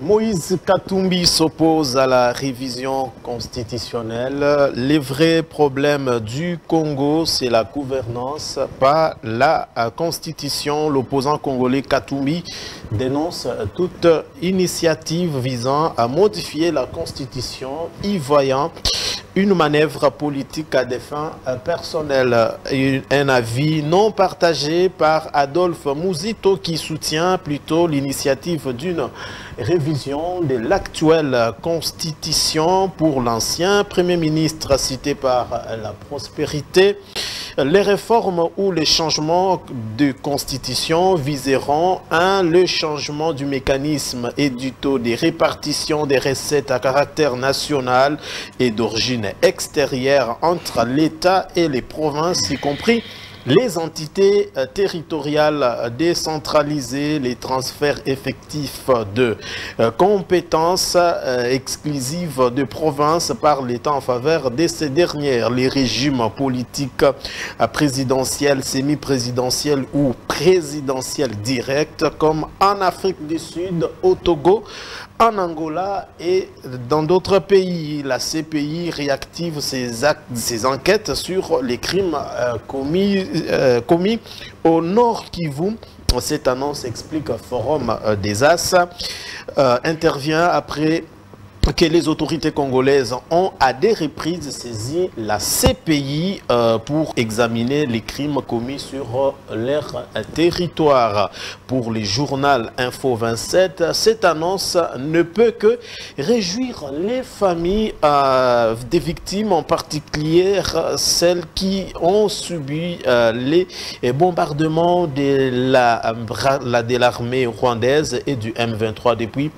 Moïse Katumbi s'oppose à la révision constitutionnelle. Les vrais problèmes du Congo, c'est la gouvernance, pas la constitution. L'opposant congolais Katumbi dénonce toute initiative visant à modifier la constitution, y voyant une manœuvre politique à des fins personnelles. Un avis non partagé par Adolphe Mouzito qui soutient plutôt l'initiative d'une révision de l'actuelle constitution pour l'ancien Premier ministre cité par la prospérité. Les réformes ou les changements de constitution viseront le changement du mécanisme et du taux de répartition des recettes à caractère national et d'origine extérieure entre l'État et les provinces, y compris les entités territoriales décentralisées, les transferts effectifs de compétences exclusives de provinces par l'État en faveur de ces dernières, les régimes politiques présidentiels, semi-présidentiels ou présidentiels directs comme en Afrique du Sud, au Togo, en Angola et dans d'autres pays. La CPI réactive ses enquêtes sur les crimes commis au Nord Kivu. Cette annonce, explique Forum des As, intervient après que les autorités congolaises ont à des reprises saisi la CPI pour examiner les crimes commis sur leur territoire. Pour les journaux Info 27, cette annonce ne peut que réjouir les familles des victimes, en particulier celles qui ont subi les bombardements de l'armée rwandaise et du M23 depuis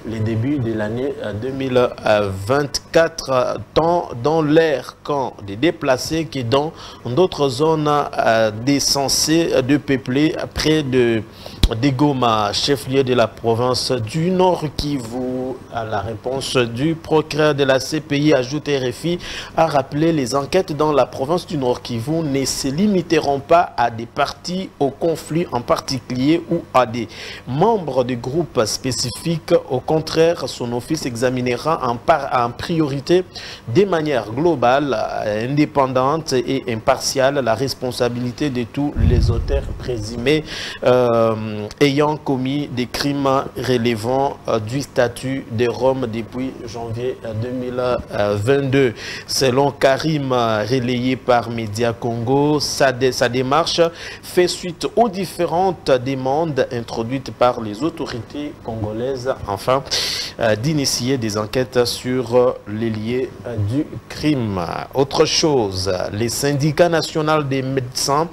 les débuts de l'année 2024, tant dans l'air camp des déplacés que dans d'autres zones censées de peupler près de Goma, chef-lieu de la province du Nord Kivu. À la réponse du procureur de la CPI, ajoute RFI, a rappelé les enquêtes dans la province du Nord Kivu ne se limiteront pas à des partis au conflit en particulier ou à des membres de groupes spécifiques. Au contraire, son office examinera en priorité de manière globale, indépendante et impartiale la responsabilité de tous les auteurs présumés ayant commis des crimes relevant du statut de Rome depuis janvier 2022. Selon Karim, relayé par Média Congo, sa démarche fait suite aux différentes demandes introduites par les autorités congolaises, enfin d'initier des enquêtes sur les liés du crime. Autre chose, les syndicats nationaux des médecins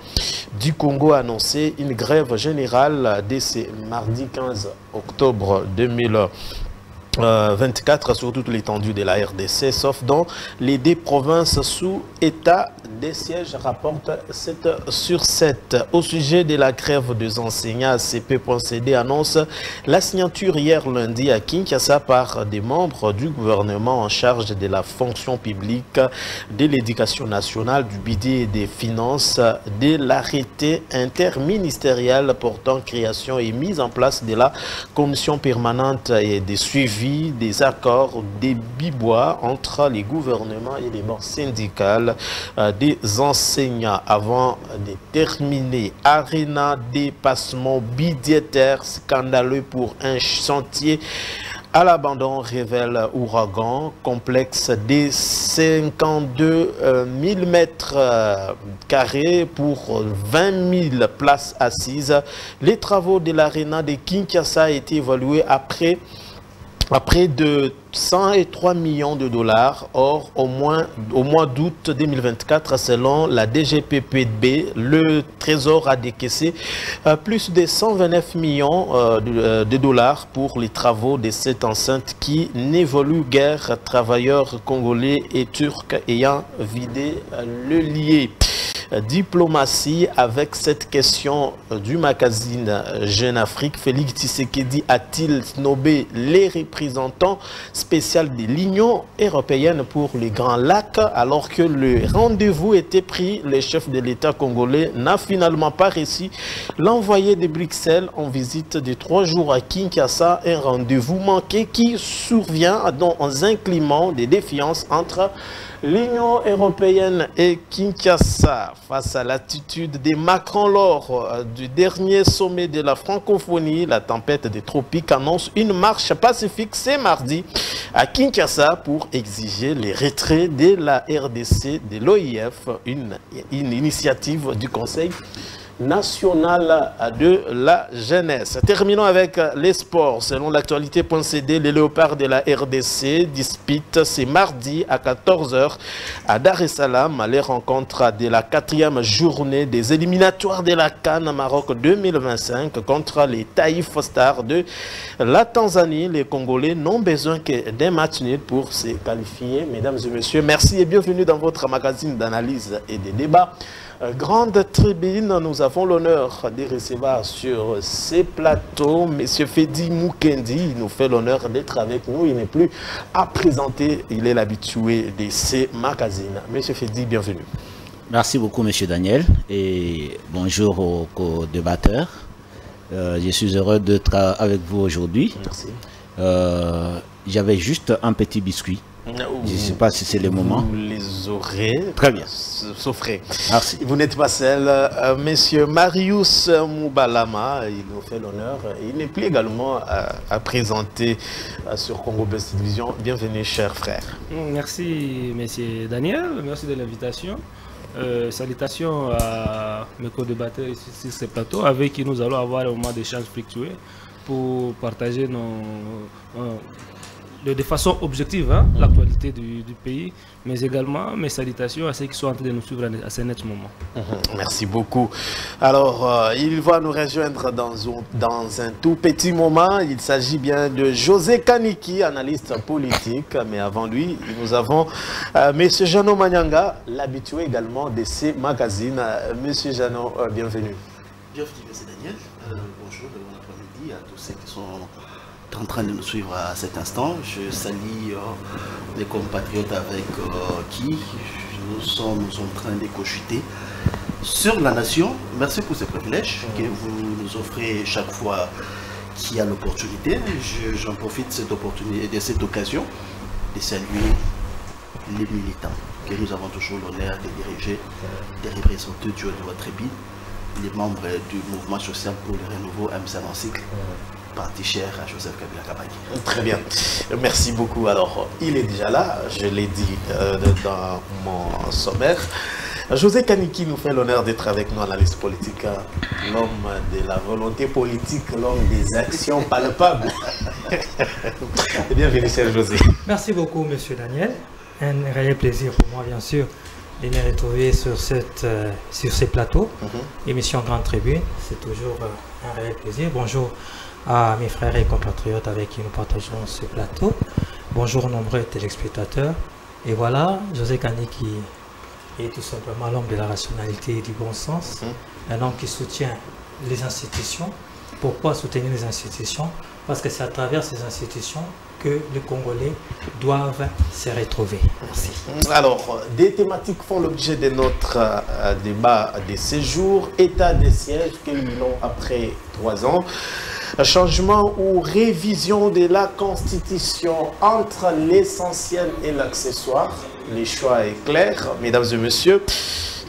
du Congo a annoncé une grève générale dès ce mardi 15 octobre 2024 sur toute l'étendue de la RDC, sauf dans les deux provinces sous état des sièges, rapporte 7 sur 7. Au sujet de la grève des enseignants, ACP.cd annonce la signature hier lundi à Kinshasa par des membres du gouvernement en charge de la fonction publique, de l'éducation nationale, du budget et des finances, de l'arrêté interministériel portant création et mise en place de la commission permanente et des suivis des accords des bibois entre les gouvernements et les banques syndicales des enseignants. Avant de terminer, Arena, dépassement budgétaire scandaleux pour un chantier à l'abandon, révèle Ouragan, complexe des 52 000 mètres carrés pour 20 000 places assises. Les travaux de l'Arena de Kinshasa ont été évalués à près de 103 millions de dollars. Or, au mois d'août 2024, selon la DGPPB, le Trésor a décaissé plus de 129 millions de dollars pour les travaux de cette enceinte qui n'évolue guère, travailleurs congolais et turcs ayant vidé le lié. diplomatie avec cette question du magazine Jeune Afrique. Félix Tshisekedi a-t-il snobé les représentants spéciaux de l'Union européenne pour les Grands Lacs alors que le rendez-vous était pris? Le chef de l'État congolais n'a finalement pas réussi. L'envoyé de Bruxelles en visite de 3 jours à Kinshasa, un rendez-vous manqué qui survient dans un climat de défiance entre l'Union européenne et Kinshasa face à l'attitude de Macron lors du dernier sommet de la francophonie. La tempête des tropiques annonce une marche pacifique ce mardi à Kinshasa pour exiger le retrait de la RDC de l'OIF, une initiative du Conseil national de la jeunesse. Terminons avec les sports. Selon l'actualité.cd, les léopards de la RDC disputent ce mardi à 14 h à Dar es Salaam les rencontres de la 4e journée des éliminatoires de la CAN Maroc 2025 contre les Taïf Stars de la Tanzanie. Les Congolais n'ont besoin que d'un match nul pour se qualifier. Mesdames et messieurs, merci et bienvenue dans votre magazine d'analyse et de débat. Grande tribune, nous avons l'honneur de recevoir sur ces plateaux M. Fedi Mukendi. Il nous fait l'honneur d'être avec nous. Il n'est plus à présenter, il est l'habitué de ces magazines. M. Fedi, bienvenue. Merci beaucoup M. Daniel et bonjour aux co-débatteurs. Je suis heureux d'être avec vous aujourd'hui. Merci. J'avais juste un petit biscuit. Je ne sais pas si c'est le moment. Vous les aurez. Très bien. S'offrez. Merci. Vous n'êtes pas seul. Monsieur Marius Moubalama, il nous fait l'honneur. Il n'est plus également à présenter sur Congo Best Division. Bienvenue, cher frère. Merci, monsieur Daniel. Merci de l'invitation. Salutations à mes co-débatteurs ici sur ce plateau avec qui nous allons avoir un moment d'échange fructueux pour partager de façon objective l'actualité du pays, mais également mes salutations à ceux qui sont en train de nous suivre à ce net moment. Merci beaucoup. Alors, il va nous rejoindre dans un tout petit moment. Il s'agit bien de José Kaniki, analyste politique. Mais avant lui, nous avons M. Jano Manyanga, l'habitué également de ces magazines. M. Jano, bienvenue. Bienvenue, M. Daniel. Bonjour et bon après-midi à tous ceux qui sont en train de nous suivre à cet instant. Je salue mes compatriotes avec qui nous sommes en train de cochuter sur la nation. Merci pour ce privilège que vous nous offrez chaque fois qu'il y a l'opportunité. J'en profite de cette occasion de saluer les militants que nous avons toujours l'honneur de diriger, de représenter du haut de votre tribune, les membres du mouvement social pour le renouveau MC en cycle. Parti cher à Joseph Kabila Kabangi. Très bien, merci beaucoup. Alors, il est déjà là, je l'ai dit dans mon sommaire. José Kaniki nous fait l'honneur d'être avec nous, analyste politique, l'homme de la volonté politique, l'homme des actions palpables. Bienvenue, cher José. Merci beaucoup, monsieur Daniel. Un réel plaisir pour moi, bien sûr, de me retrouver sur ces plateaux. Émission Grande Tribune, c'est toujours un réel plaisir. Bonjour à mes frères et compatriotes avec qui nous partageons ce plateau. Bonjour aux nombreux téléspectateurs. Et voilà, José Kaniki est tout simplement l'homme de la rationalité et du bon sens. Un homme qui soutient les institutions. Pourquoi soutenir les institutions? Parce que c'est à travers ces institutions que les Congolais doivent se retrouver. Merci. Alors, des thématiques font l'objet de notre débat de ces jours. État des sièges, quelques ans après 3 ans. Changement ou révision de la Constitution entre l'essentiel et l'accessoire. Le choix est clair, mesdames et messieurs.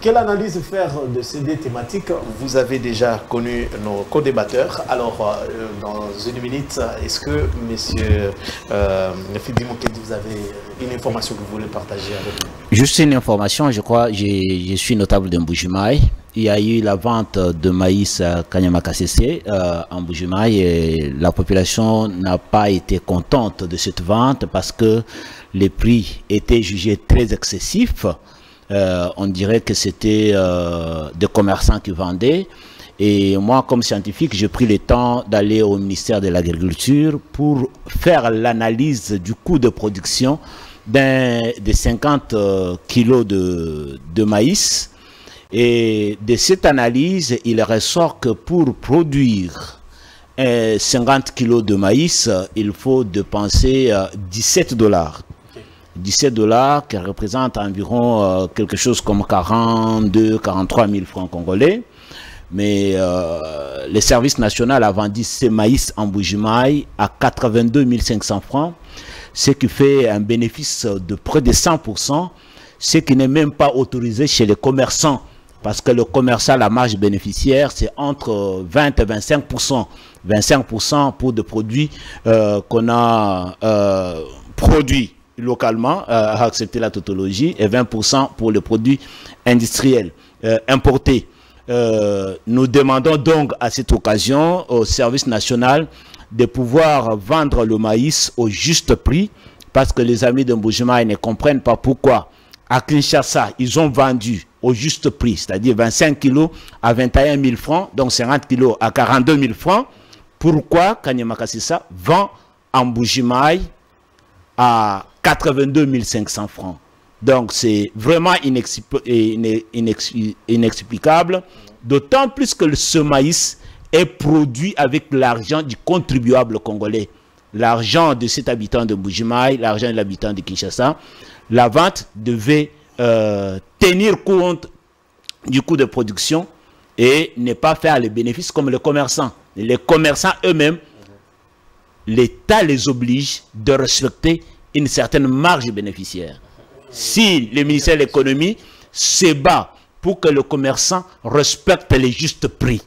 Quelle analyse faire de ces deux thématiques? Vous avez déjà connu nos co-débatteurs. Alors, dans une minute, est-ce que, monsieur Fedi Mukendi, vous avez une information que vous voulez partager avec nous? Juste une information, je crois, je suis notable de Mbujimaï. Il y a eu la vente de maïs à Kanyama-Kassese en Mbujimaï et la population n'a pas été contente de cette vente parce que les prix étaient jugés très excessifs. On dirait que c'était des commerçants qui vendaient. Et moi, comme scientifique, j'ai pris le temps d'aller au ministère de l'Agriculture pour faire l'analyse du coût de production des 50 kilos de maïs. Et de cette analyse, il ressort que pour produire 50 kilos de maïs, il faut dépenser 17 $. 17 $ qui représentent environ quelque chose comme 43 000 francs congolais. Mais le service national a vendu ces maïs en Mbuji-Mayi à 82 500 francs, ce qui fait un bénéfice de près de 100%, ce qui n'est même pas autorisé chez les commerçants. Parce que le commerçant, la marge bénéficiaire, c'est entre 20 et 25%. 25% pour des produits qu'on a produits localement, à accepter la tautologie, et 20% pour les produits industriels importés. Nous demandons donc à cette occasion au service national de pouvoir vendre le maïs au juste prix, parce que les amis de Mbuji-Mayi ne comprennent pas pourquoi à Kinshasa, ils ont vendu au juste prix, c'est-à-dire 25 kilos à 21 000 francs, donc 50 kilos à 42 000 francs. Pourquoi Kanyama Kasissa vend en Mbuji-Mayi à 82 500 francs? Donc c'est vraiment inexplicable, d'autant plus que ce maïs est produit avec l'argent du contribuable congolais. L'argent de cet habitant de Mbuji-Mayi, l'argent de l'habitant de Kinshasa. La vente devait tenir compte du coût de production et ne pas faire les bénéfices comme les commerçants. Les commerçants eux-mêmes, l'État les oblige de respecter une certaine marge bénéficiaire. Si le ministère de l'économie se bat pour que le commerçant respecte les justes prix,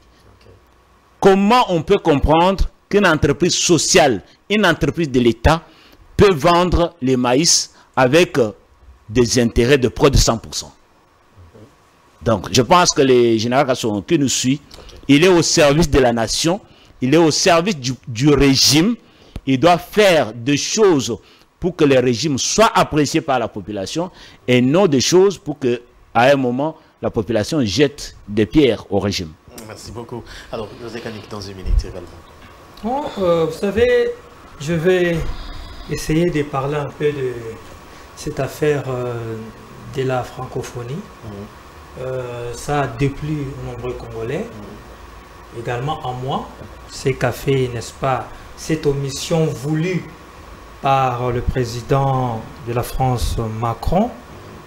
comment on peut comprendre qu'une entreprise sociale, une entreprise de l'État peut vendre les maïs avec des intérêts de près de 100%? Donc, je pense que le général Kasson qui nous suit, il est au service de la nation, il est au service du régime. Il doit faire des choses pour que le régime soit apprécié par la population et non des choses pour que, à un moment, la population jette des pierres au régime. Merci beaucoup. Alors, José Kanik, dans une minute également. Bon, vous savez, je vais essayer de parler un peu de cette affaire de la francophonie. Ça a déplu aux nombreux Congolais, également en moi. C'est qu'a fait, n'est-ce pas, cette omission voulue par le président de la France, Macron.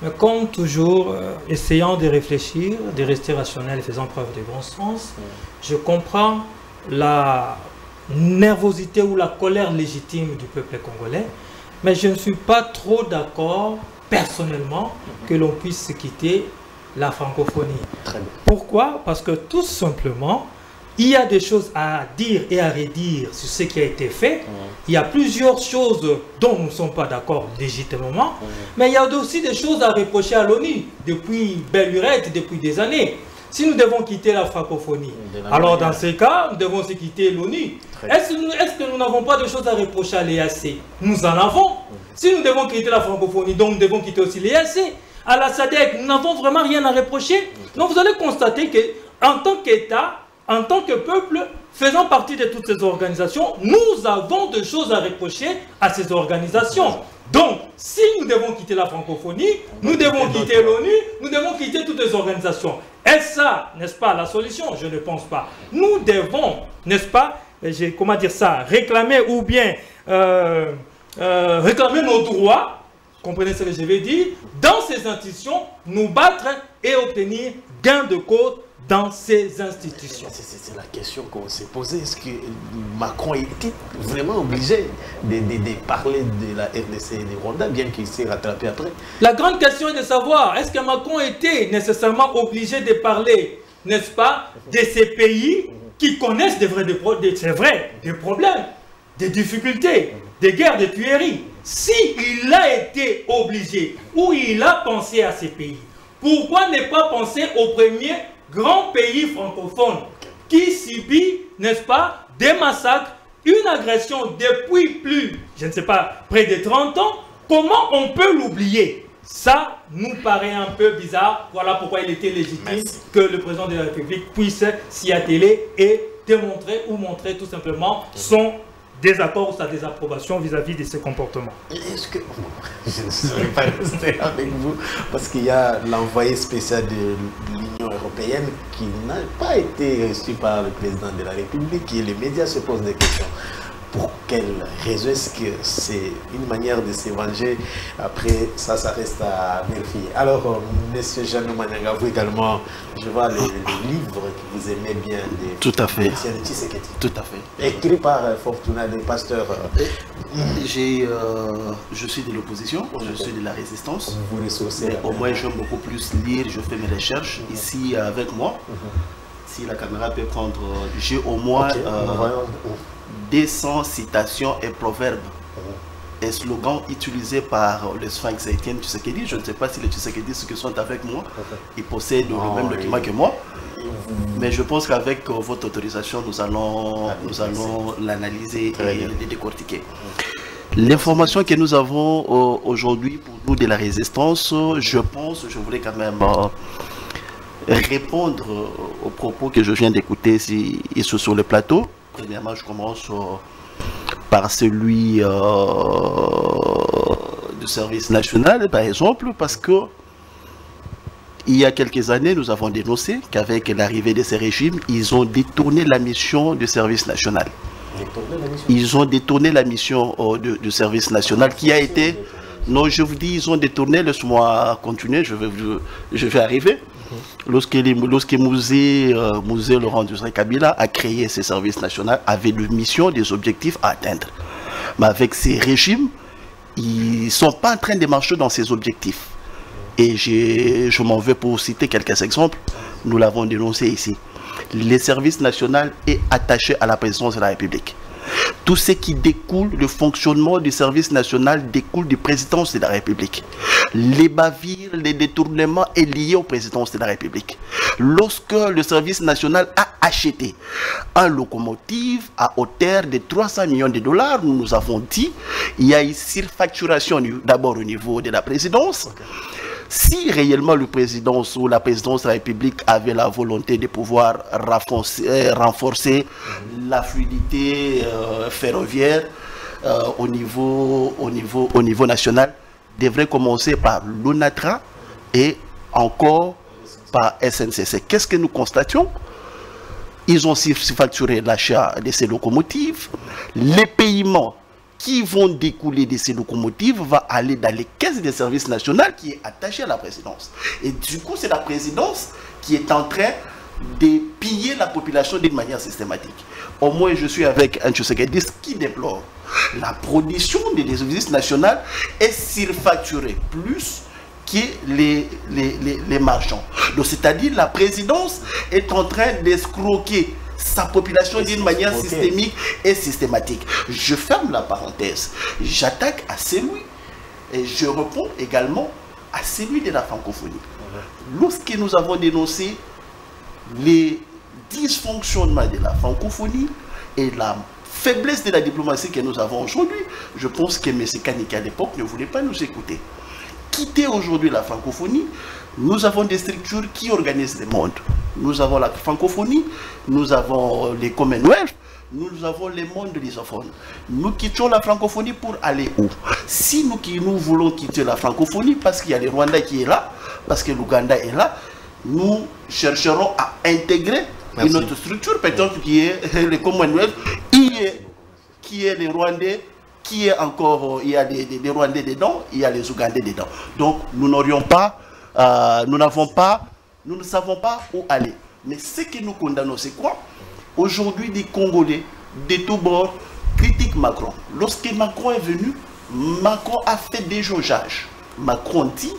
Mais comme toujours, essayant de réfléchir, de rester rationnel et faisant preuve de bon sens, je comprends la nervosité ou la colère légitime du peuple congolais, mais je ne suis pas trop d'accord personnellement que l'on puisse quitter la francophonie. Pourquoi? Parce que tout simplement, il y a des choses à dire et à redire sur ce qui a été fait. Il y a plusieurs choses dont nous ne sommes pas d'accord légitimement, mais il y a aussi des choses à reprocher à l'ONU depuis belle lurette, depuis des années. Si nous devons quitter la francophonie, alors dans ces cas, nous devons aussi quitter l'ONU. Est-ce que nous n'avons pas de choses à reprocher à l'EAC? Nous en avons. Si nous devons quitter la francophonie, donc nous devons quitter aussi l'EAC. À la SADC, nous n'avons vraiment rien à reprocher. Donc vous allez constater qu'en tant qu'État, en tant que peuple, faisant partie de toutes ces organisations, nous avons des choses à reprocher à ces organisations. Donc, si nous devons quitter la francophonie, nous devons quitter l'ONU, nous devons quitter toutes les organisations. Est-ce ça, n'est-ce pas, la solution? Je ne pense pas. Nous devons, n'est-ce pas, comment dire ça, réclamer ou bien réclamer nos droits, comprenez ce que je vais dire, dans ces institutions, nous battre et obtenir gain de cause dans ces institutions. C'est la question qu'on s'est posée. Est-ce que Macron était vraiment obligé de parler de la RDC et du Rwanda, bien qu'il s'est rattrapé après? La grande question est de savoir, est-ce que Macron était nécessairement obligé de parler, n'est-ce pas, de ces pays qui connaissent des problèmes, des difficultés, des guerres, des tueries? S'il a été obligé ou il a pensé à ces pays, pourquoi ne pas penser au premier grand pays francophone qui subit, n'est-ce pas, des massacres, une agression depuis plus, je ne sais pas, près de 30 ans? Comment on peut l'oublier? Ça nous paraît un peu bizarre. Voilà pourquoi il était légitime que le président de la République puisse s'y atteler et démontrer ou montrer tout simplement son désaccord ou sa désapprobation vis-à-vis de ces comportements. Est-ce que... Je ne saurais pas rester avec vous parce qu'il y a l'envoyé spécial de l'Union européenne qui n'a pas été reçue par le président de la République et les médias se posent des questions. Pour quelle raison? Est-ce que c'est une manière de se venger? Après, ça reste à vérifier. Alors, monsieur Jeannot Manyanga, vous également, je vois les livres que vous aimez bien. Tout à fait. Tout à fait. Écrit par Fortuna, des pasteurs. Je suis de l'opposition, je suis de la résistance. Vous ressourcez. Au moins, j'aime beaucoup plus lire, je fais mes recherches ici avec moi. Si la caméra peut prendre, j'ai au moins 200 citations et proverbes et slogans utilisés par le Sphinx Étienne Tshisekedi. Je ne sais pas si les Tshisekedi qui sont avec moi, ils possèdent le même document que moi. Mais je pense qu'avec votre autorisation, nous allons l'analyser et le décortiquer. L'information que nous avons aujourd'hui pour nous de la résistance, je voulais quand même répondre aux propos que je viens d'écouter ici sur le plateau. Premièrement, je commence par celui du service national, par exemple, parce que il y a quelques années, nous avons dénoncé qu'avec l'arrivée de ces régimes, ils ont détourné la mission du service national. Ils ont détourné la mission du service national qui a été... Non, je vous dis, ils ont détourné, laisse-moi continuer, je vais arriver. Lorsque Mouzé Laurent Désiré Kabila a créé ce service national, avait une mission, des objectifs à atteindre. Mais avec ces régimes, ils ne sont pas en train de marcher dans ces objectifs. Et je m'en vais pour citer quelques exemples. Nous l'avons dénoncé ici. Le service national est attaché à la présidence de la République. Tout ce qui découle, le fonctionnement du service national découle de la présidence de la République. Les bavires, les détournements est lié aux présidences de la République. Lorsque le service national a acheté un locomotive à hauteur de 300 millions de dollars, nous avons dit, il y a une surfacturation d'abord au niveau de la présidence. Si réellement le président ou la présidence de la République avait la volonté de pouvoir renforcer la fluidité ferroviaire au niveau national, devrait commencer par l'ONATRA et encore par SNCC. Qu'est-ce que nous constations? Ils ont surfacturé l'achat de ces locomotives. Les paiements qui vont découler de ces locomotives va aller dans les caisses des services nationaux qui est attachée à la présidence. Et du coup, c'est la présidence qui est en train de piller la population d'une manière systématique. Au moins, je suis avec un Tshisekedi qui déplore la production des services nationaux est surfacturée plus que les marchands. Donc, c'est-à-dire la présidence est en train d'escroquer sa population d'une manière systémique et systématique. Je ferme la parenthèse. J'attaque à celui, et je réponds également à celui de la francophonie. Lorsque nous avons dénoncé les dysfonctionnements de la francophonie et la faiblesse de la diplomatie que nous avons aujourd'hui, je pense que M. Kaniki à l'époque ne voulait pas nous écouter. Quitter aujourd'hui la francophonie, nous avons des structures qui organisent le monde. Nous avons la francophonie, nous avons les Commonwealth, nous avons les mondes lusophones. Nous quittons la francophonie pour aller où? Si nous voulons quitter la francophonie parce qu'il y a le Rwanda qui est là, parce que l'Ouganda est là, nous chercherons à intégrer une autre structure, peut-être qui est le Commonwealth, qui est les Rwandais, qui est encore, il y a des Rwandais dedans, il y a les Ougandais dedans. Donc nous n'aurions pas, nous ne savons pas où aller. Mais ce que nous condamnons, c'est quoi? Aujourd'hui, des Congolais, de tous bords, critiquent Macron. Lorsque Macron est venu, Macron a fait des jaugeages. Macron dit,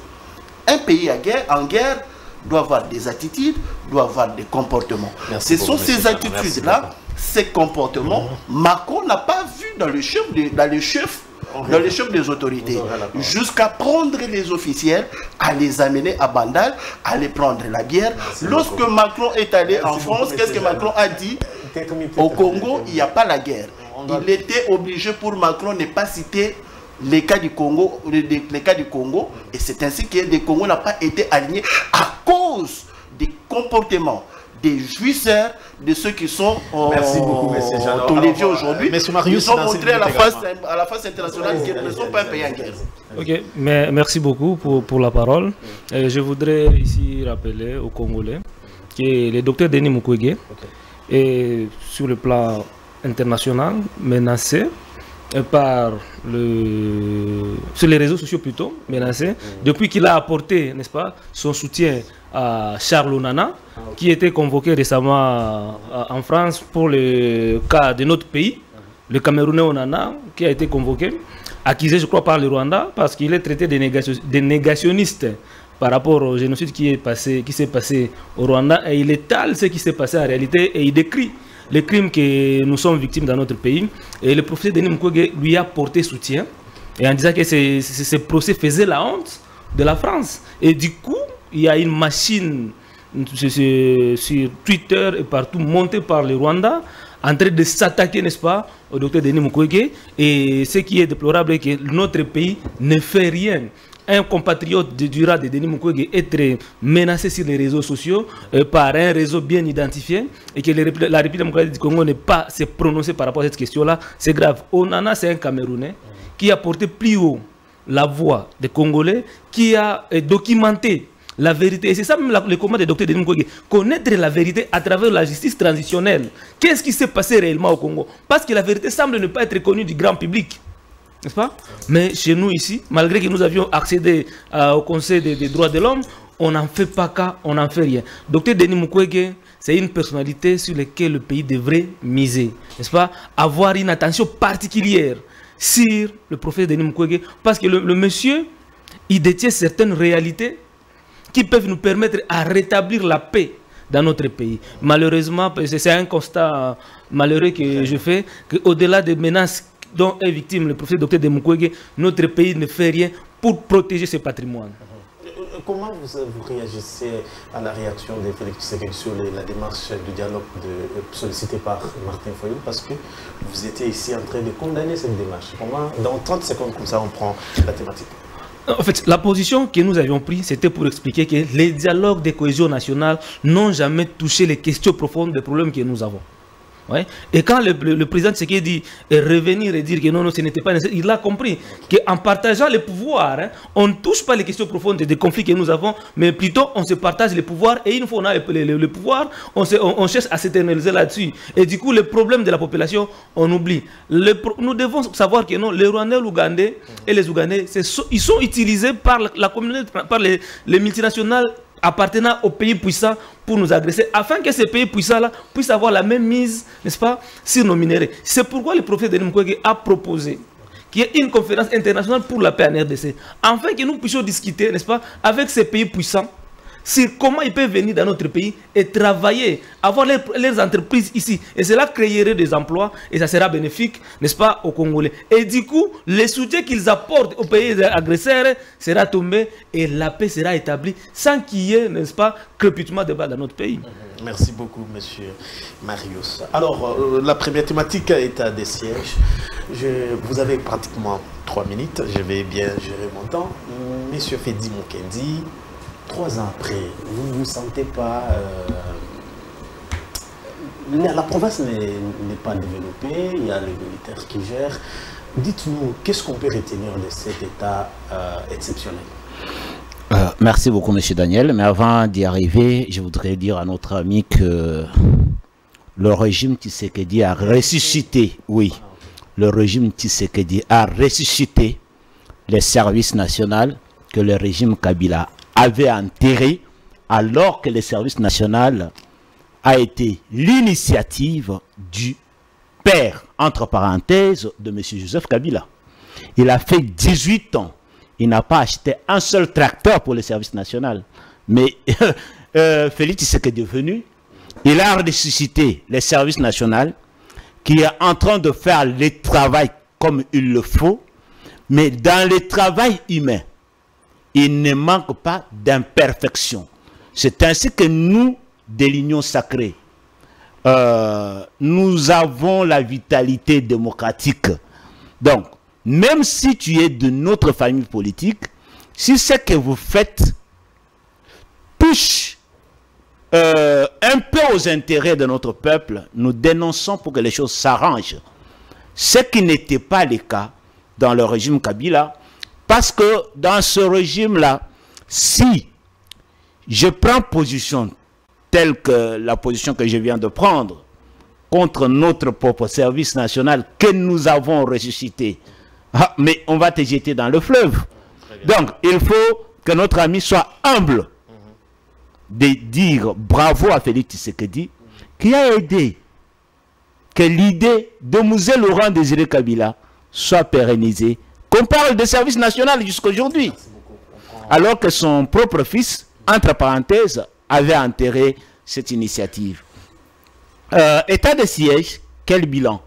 un pays en guerre doit avoir des attitudes, doit avoir des comportements. Ce sont ces attitudes-là, ces comportements, Macron n'a pas vu dans le chef des autorités, jusqu'à prendre les officiels, à les amener à Bandal, à les prendre la bière. Lorsque Macron est allé en France, qu'est-ce que Macron a dit? Au Congo, il n'y a pas la guerre. Il était obligé pour Macron de ne pas citer les cas du Congo, et c'est ainsi que le Congo n'a pas été aligné à cause des comportements des jouisseurs, de ceux qui sont tolédiés aujourd'hui, qui sont montrés à la face internationale qu'ils ne sont pas un pays en guerre. Ok, mais merci beaucoup pour la parole. Je voudrais ici rappeler aux Congolais qui est le docteur Denis Mukwege, est sur le plan international menacé par sur les réseaux sociaux plutôt, menacé, depuis qu'il a apporté, n'est-ce pas, son soutien à Charles Onana, qui était convoqué récemment en France pour le cas de notre pays, le Camerounais Onana, qui a été convoqué, accusé, je crois, par le Rwanda, parce qu'il est traité de négationniste par rapport au génocide qui s'est passé au Rwanda, et il étale ce qui s'est passé en réalité, et il décrit les crimes que nous sommes victimes dans notre pays. Et le professeur Denis Mukwege lui a porté soutien, et en disant que ce procès faisait la honte de la France. Et du coup, il y a une machine sur Twitter et partout montée par le Rwanda, en train de s'attaquer, n'est-ce pas, au docteur Denis Mukwege. Et ce qui est déplorable est que notre pays ne fait rien. Un compatriote de Dura de Denis Mukwege est menacé sur les réseaux sociaux par un réseau bien identifié, et que la République démocratique du Congo n'est pas s'est prononcée par rapport à cette question-là. C'est grave. Onana, c'est un Camerounais qui a porté plus haut la voix des Congolais, qui a documenté la vérité. Et c'est ça même le combat des docteurs Denis Mukwege, connaître la vérité à travers la justice transitionnelle. Qu'est-ce qui s'est passé réellement au Congo? Parce que la vérité semble ne pas être connue du grand public. N'est-ce pas? Mais chez nous ici, malgré que nous avions accédé au Conseil des droits de l'homme, on n'en fait pas cas, on n'en fait rien. Docteur Denis Mukwege, c'est une personnalité sur laquelle le pays devrait miser. N'est-ce pas? Avoir une attention particulière sur le professeur Denis Mukwege, parce que le monsieur, il détient certaines réalités qui peuvent nous permettre à rétablir la paix dans notre pays. Malheureusement, c'est un constat malheureux que je fais, qu'au-delà des menaces dont est victime le professeur Dr Denis Mukwege, notre pays ne fait rien pour protéger ce patrimoine. Comment vous réagissez à la réaction de Félix Tshisekedi sur la démarche du dialogue sollicitée par Martin Fayulu, parce que vous étiez ici en train de condamner cette démarche? Comment, dans 30 secondes comme ça, on prend la thématique? En fait, la position que nous avions prise, c'était pour expliquer que les dialogues de cohésion nationale n'ont jamais touché les questions profondes des problèmes que nous avons. Ouais. Et quand le président Tshisekedi dit revenir et dire que non, ce n'était pas nécessaire, il a compris qu'en partageant les pouvoirs, on ne touche pas les questions profondes des conflits que nous avons, mais plutôt on se partage les pouvoirs, et une fois on a le pouvoir, on cherche à s'éterniser là-dessus. Et du coup, les problèmes de la population, on oublie. Nous devons savoir que non, les Rwandais, l'Ougandais et les Ougandais, ils sont utilisés par la communauté, par les multinationales appartenant aux pays puissants pour nous agresser, afin que ces pays puissants-là puissent avoir la même mise, n'est-ce pas, sur nos minéraux. C'est pourquoi le prophète Denis Mukwege a proposé qu'il y ait une conférence internationale pour la paix en RDC, afin que nous puissions discuter, n'est-ce pas, avec ces pays puissants, sur comment ils peuvent venir dans notre pays et travailler, avoir leurs entreprises ici. Et cela créerait des emplois et ça sera bénéfique, n'est-ce pas, aux Congolais. Et du coup, les soutiens qu'ils apportent aux pays agresseurs sera tombé et la paix sera établie sans qu'il y ait, n'est-ce pas, crépitement de bas dans notre pays. Merci beaucoup, monsieur Marius. Alors, la première thématique est état des sièges. Vous avez pratiquement 3 minutes. Je vais bien gérer mon temps. Monsieur Fedi Mukendi, 3 ans après, vous ne vous sentez pas... la province n'est pas développée, il y a les militaires qui gèrent. Dites-nous, qu'est-ce qu'on peut retenir de cet état exceptionnel? Merci beaucoup, monsieur Daniel. Mais avant d'y arriver, je voudrais dire à notre ami que le régime Tshisekedi a ressuscité, oui, le régime Tshisekedi a ressuscité les services nationaux que le régime Kabila avait enterré, alors que le service national a été l'initiative du père, entre parenthèses, de M. Joseph Kabila. Il a fait 18 ans. Il n'a pas acheté un seul tracteur pour le service national. Mais Félix Tshisekedi est devenu. Il a ressuscité le service national qui est en train de faire le travail comme il le faut. Mais dans le travail humain, il ne manque pas d'imperfection. C'est ainsi que nous, de l'Union sacrée, nous avons la vitalité démocratique. Donc, même si tu es de notre famille politique, si ce que vous faites touche un peu aux intérêts de notre peuple, nous dénonçons pour que les choses s'arrangent. Ce qui n'était pas le cas dans le régime Kabila, parce que dans ce régime-là, si je prends position telle que la position que je viens de prendre contre notre propre service national que nous avons ressuscité. Ah, mais on va te jeter dans le fleuve. Donc, il faut que notre ami soit humble de dire bravo à Félix Tshisekedi qui a aidé que l'idée de Mzee Laurent Désiré Kabila soit pérennisée, qu'on parle de service national jusqu'à aujourd'hui, alors que son propre fils, entre parenthèses, avait enterré cette initiative. État de siège, quel bilan?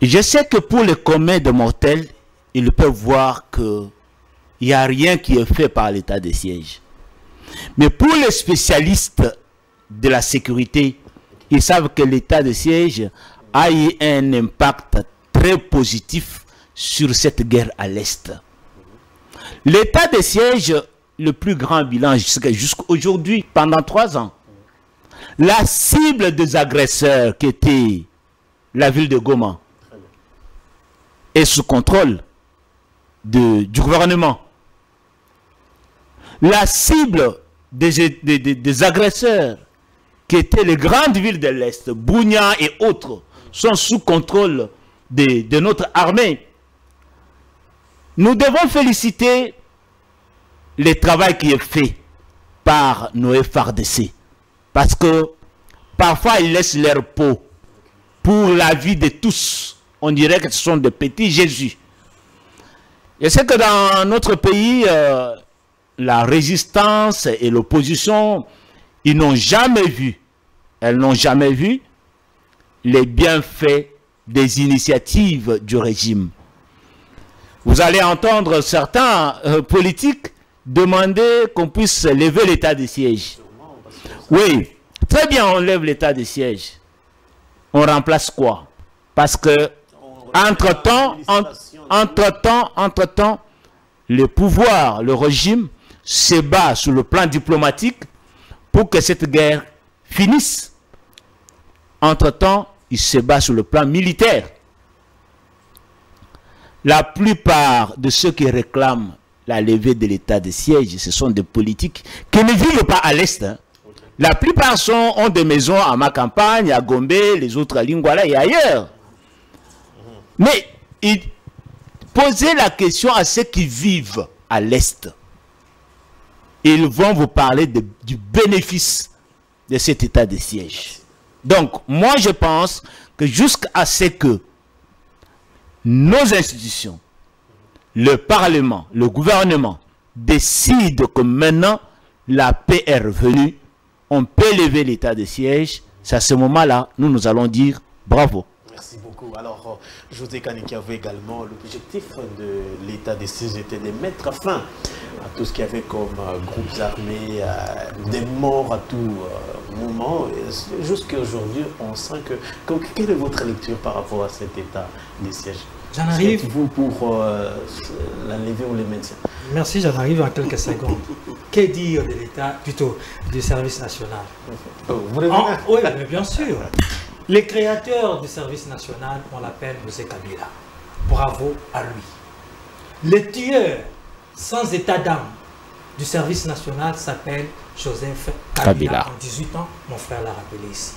Je sais que pour les communs de mortels, ils peuvent voir qu'il n'y a rien qui est fait par l'état de siège. Mais pour les spécialistes de la sécurité, ils savent que l'état de siège a eu un impact très positif sur cette guerre à l'Est. L'état de siège, le plus grand bilan jusqu'à aujourd'hui, pendant 3 ans, la cible des agresseurs qui était la ville de Goma est sous contrôle du gouvernement. La cible des agresseurs qui étaient les grandes villes de l'Est, Bunia et autres, sont sous contrôle de notre armée. Nous devons féliciter le travail qui est fait par nos FARDC. Parce que parfois ils laissent leur peau pour la vie de tous. On dirait que ce sont des petits Jésus. Je sais que dans notre pays, la résistance et l'opposition, ils n'ont jamais vu, elles n'ont jamais vu les bienfaits des initiatives du régime. Vous allez entendre certains politiques demander qu'on puisse lever l'état de siège. Oui, très bien, on lève l'état de siège. On remplace quoi? Parce que entre-temps, le pouvoir, le régime se bat sur le plan diplomatique pour que cette guerre finisse. Entre-temps, il se bat sur le plan militaire. La plupart de ceux qui réclament la levée de l'état de siège, ce sont des politiques qui ne vivent pas à l'Est. Hein. La plupart ont des maisons à ma campagne, à Gombe, les autres à Lingouala et ailleurs. Mais posez la question à ceux qui vivent à l'Est. Ils vont vous parler du bénéfice de cet état de siège. Donc, moi je pense que jusqu'à ce que nos institutions, le Parlement, le gouvernement, décident que maintenant la paix est revenue, on peut lever l'état de siège, c'est à ce moment-là, nous allons dire bravo. Merci beaucoup. Alors, José Kanikiavé également, l'objectif de l'état de siège était de mettre fin à tout ce qu'il y avait comme groupes armés, des morts à tout moment. Jusqu'à aujourd'hui, on sent que... Quelle est votre lecture par rapport à cet état de siège? J'en arrive. Vous pour la lever ou le maintien? Merci, j'en arrive en quelques secondes. Que dire de l'État, plutôt du service national? Oui, mais bien sûr. Les créateurs du service national, on l'appelle Mzee Kabila. Bravo à lui. Le tueur sans état d'âme du service national s'appelle Joseph Kabila. En 18 ans, mon frère l'a rappelé ici.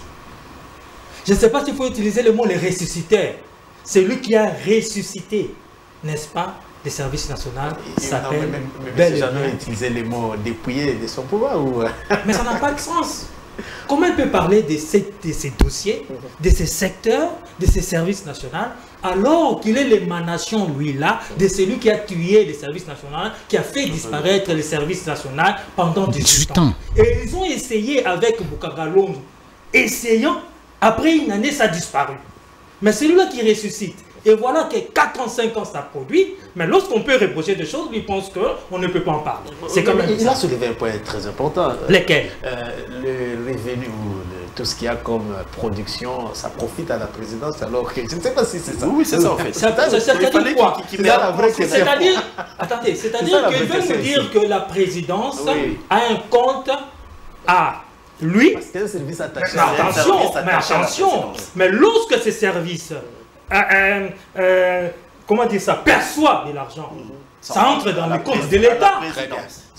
Je ne sais pas s'il faut utiliser le mot les ressusciteurs. C'est lui qui a ressuscité, n'est-ce pas, le service national s'appelle... Mais jamais utilisé les mots dépouillé de son pouvoir ou... Mais ça n'a pas de sens. Comment il peut parler de ces dossiers, de ces secteurs, de ces services nationaux, alors qu'il est l'émanation, lui-là, de celui qui a tué le service national, qui a fait disparaître le service national pendant 18 ans. Et ils ont essayé avec Boukagalongo, essayant, après une année, ça a disparu. Mais c'est lui-là qui ressuscite. Et voilà que 4 ans, 5 ans, ça produit. Mais lorsqu'on peut reprocher des choses, lui pense qu'on ne peut pas en parler. C'est quand même il a soulevé un point très important. Lequel? Le revenu ou tout ce qu'il y a comme production, ça profite à la présidence alors que je ne sais pas si c'est ça. Oui, c'est ça en fait. C'est-à-dire quoi? C'est-à-dire, attendez, c'est-à-dire qu'ils veulent nous dire que la présidence a un compte à lui. Parce qu'il y a un service attaché. Mais attention, mais lorsque ces services comment dire ça, perçoit de l'argent, ça entre dans le compte de l'État.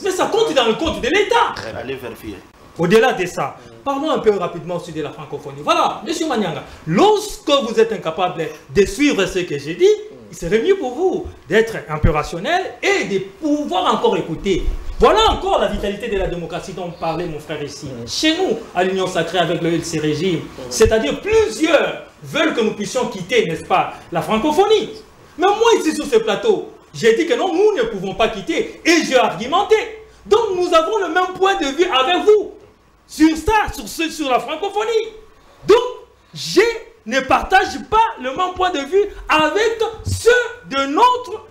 Mais ça compte dans le compte de l'État. Allez vérifier. Au-delà de ça, parlons un peu rapidement aussi de la francophonie. Voilà, M. Manyanga, lorsque vous êtes incapable de suivre ce que j'ai dit, il serait mieux pour vous d'être un peu rationnel et de pouvoir encore écouter. Voilà encore la vitalité de la démocratie dont parlait mon frère ici. Chez nous, à l'Union Sacrée avec le LC Régime, c'est-à-dire plusieurs veulent que nous puissions quitter, n'est-ce pas, la francophonie. Mais moi ici sur ce plateau, j'ai dit que non, nous ne pouvons pas quitter et j'ai argumenté. Donc nous avons le même point de vue avec vous sur ça, sur la francophonie. Donc je ne partage pas le même point de vue avec ceux de notre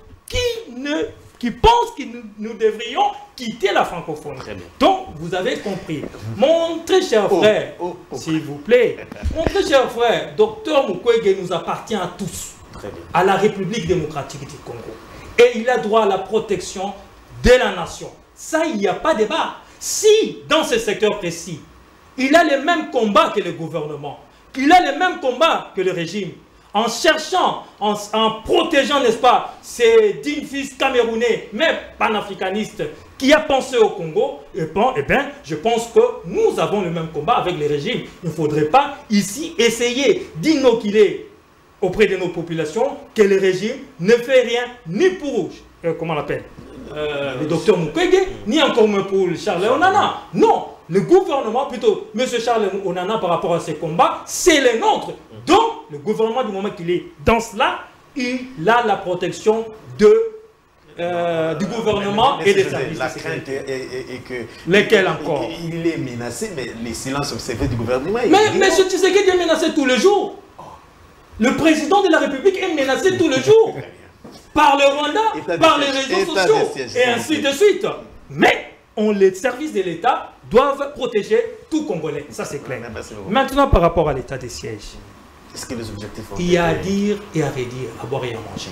qui pensent que nous devrions quitter la francophonie. Donc, vous avez compris. Mon très cher frère, s'il vous plaît, mon très cher frère, Dr Mukwege nous appartient à tous, à la République démocratique du Congo. Et il a droit à la protection de la nation. Ça, il n'y a pas de débat. Si, dans ce secteur précis, il a les mêmes combats que le gouvernement, qu'il a les mêmes combats que le régime, en cherchant, en protégeant, n'est-ce pas, ces dignes fils camerounais, mais panafricanistes, qui a pensé au Congo, eh bien, je pense que nous avons le même combat avec les régimes. Il ne faudrait pas ici essayer d'inoculer auprès de nos populations que le régime ne fait rien ni pour, comment on l'appelle, le docteur Mukwege, ni encore pour Charles Onana. Non, le gouvernement, plutôt M. Charles Onana par rapport à ces combats, c'est le nôtre. Donc, le gouvernement, du moment qu'il est dans cela, il a la protection du gouvernement et des services. La crainte est que... Lesquels encore? Il est menacé, mais les silences observés du gouvernement... Mais M. Tshisekedi est menacé tous les jours. Le président de la République est menacé tous les jours. Par le Rwanda, par les réseaux sociaux, et ainsi de suite. Mais les services de l'État doivent protéger tout Congolais. Ça, c'est clair. Maintenant, par rapport à l'état des sièges, est-ce que les objectifs il y a à dire et à redire, à boire et à manger.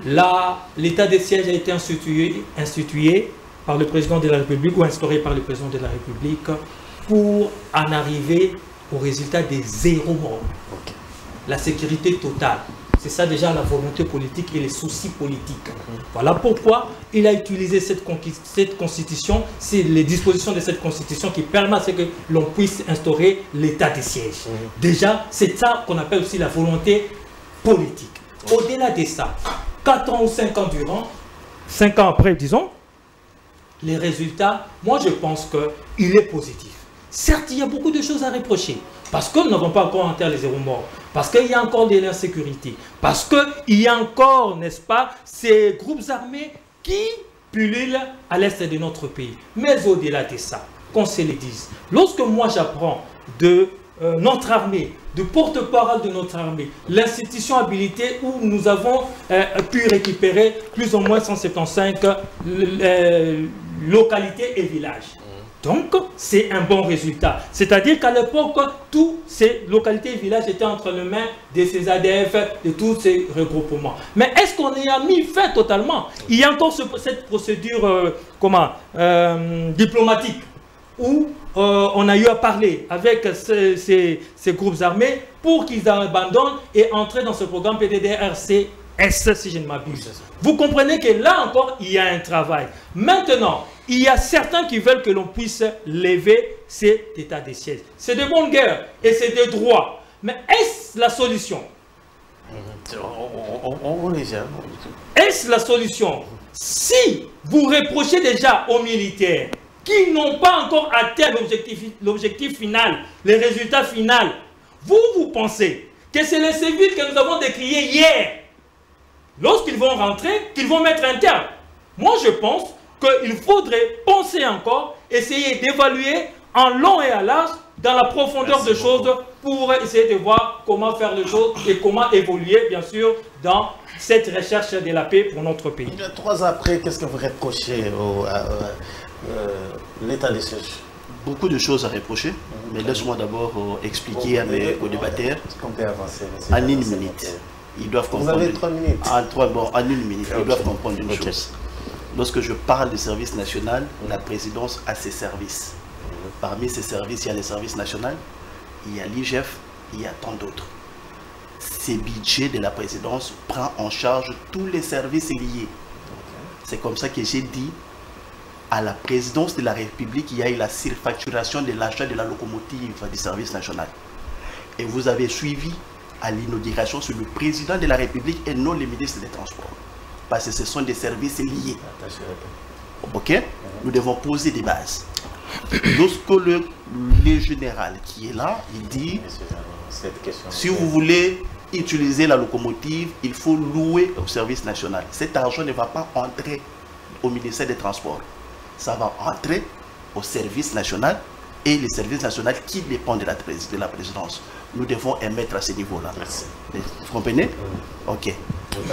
Là, l'état des sièges a été institué par le président de la République ou instauré par le président de la République pour en arriver au résultat des 0 morts. La sécurité totale. C'est ça déjà la volonté politique et les soucis politiques. Voilà pourquoi il a utilisé cette constitution, c'est les dispositions de cette constitution qui permettent que l'on puisse instaurer l'état des sièges. Déjà, c'est ça qu'on appelle aussi la volonté politique. Au-delà de ça, 4 ans ou 5 ans durant, 5 ans après, disons, les résultats, moi je pense qu'il est positif. Certes, il y a beaucoup de choses à reprocher, parce que nous n'avons pas encore enterré les 0 morts, parce qu'il y a encore de l'insécurité, parce qu'il y a encore, n'est-ce pas, ces groupes armés qui pullulent à l'est de notre pays. Mais au-delà de ça, qu'on se le dise, lorsque moi j'apprends de notre armée, de porte-parole de notre armée, l'institution habilitée où nous avons pu récupérer plus ou moins 175 localités et villages. Donc, c'est un bon résultat. C'est-à-dire qu'à l'époque, toutes ces localités et villages étaient entre les mains de ces ADF, de tous ces regroupements. Mais est-ce qu'on y a mis fin totalement? Il y a encore cette procédure diplomatique où on a eu à parler avec ces groupes armés pour qu'ils abandonnent et entrent dans ce programme PDDRCS, si je ne m'abuse. Vous comprenez que là encore, il y a un travail. Maintenant, il y a certains qui veulent que l'on puisse lever cet état des sièges. C'est de bonne guerre et c'est des droits. Mais est-ce la solution? Est-ce la solution? Si vous reprochez déjà aux militaires qui n'ont pas encore atteint l'objectif final, le résultat final, vous pensez que c'est les civils que nous avons décriés hier, lorsqu'ils vont rentrer, qu'ils vont mettre un terme? Moi, je pense qu'il faudrait penser encore, essayer d'évaluer en long et à large, dans la profondeur des choses, pour essayer de voir comment faire les choses et comment évoluer, bien sûr, dans cette recherche de la paix pour notre pays. 3 ans après, qu'est-ce que vous reprochez l'état des sièges? Beaucoup de choses à reprocher, mais laisse-moi d'abord expliquer à mes co-débatteurs en 1 minute. Ils doivent comprendre. Vous avez 3 minutes. En 1 minute, ils doivent comprendre une chose. Lorsque je parle de service national, la présidence a ses services. Parmi ces services, il y a les services nationaux, il y a l'IGF, il y a tant d'autres. Ces budgets de la présidence prend en charge tous les services liés. C'est comme ça que j'ai dit à la présidence de la République, il y a eu la surfacturation de l'achat de la locomotive du service national. Et vous avez suivi à l'inauguration sur le président de la République et non le ministre des Transports. Parce que ce sont des services liés. Ok? Nous devons poser des bases. Lorsque le général qui est là, il dit, si vous voulez utiliser la locomotive, il faut louer au service national. Cet argent ne va pas entrer au ministère des Transports. Ça va entrer au service national et le service national qui dépend de la présidence. Nous devons émettre à ce niveau-là. Vous comprenez? Ok.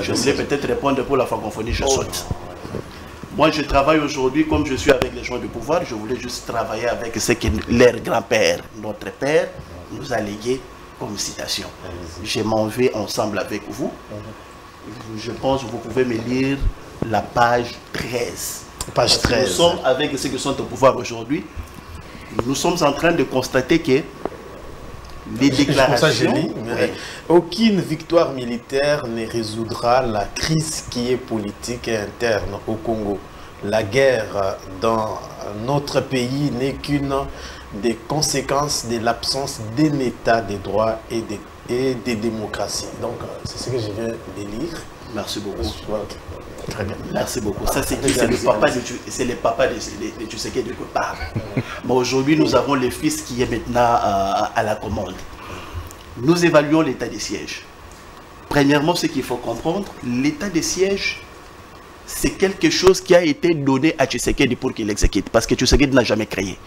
Je voulais peut-être répondre pour la francophonie, je saute. Moi, je travaille aujourd'hui, comme je suis avec les gens du pouvoir, je voulais juste travailler avec ce que leur grand-père, notre père, nous a légué comme citation. Je m'en vais ensemble avec vous. Je pense que vous pouvez me lire la page 13. Page 13. Nous sommes avec ceux qui sont au pouvoir aujourd'hui. Nous sommes en train de constater que les déclarations... Aucune victoire militaire ne résoudra la crise qui est politique et interne au Congo. La guerre dans notre pays n'est qu'une des conséquences de l'absence d'un état de droit et de démocratie. Donc, c'est ce que je viens de lire. Merci beaucoup. Très bien. Merci beaucoup. Ça, c'est le papa de Tshisekedi de part. Mais aujourd'hui, nous avons le fils qui est maintenant à la commande. Nous évaluons l'état des sièges. Premièrement, ce qu'il faut comprendre, l'état des sièges, c'est quelque chose qui a été donné à Tshisekedi pour qu'il l'exécute. Parce que Tshisekedi n'a jamais créé.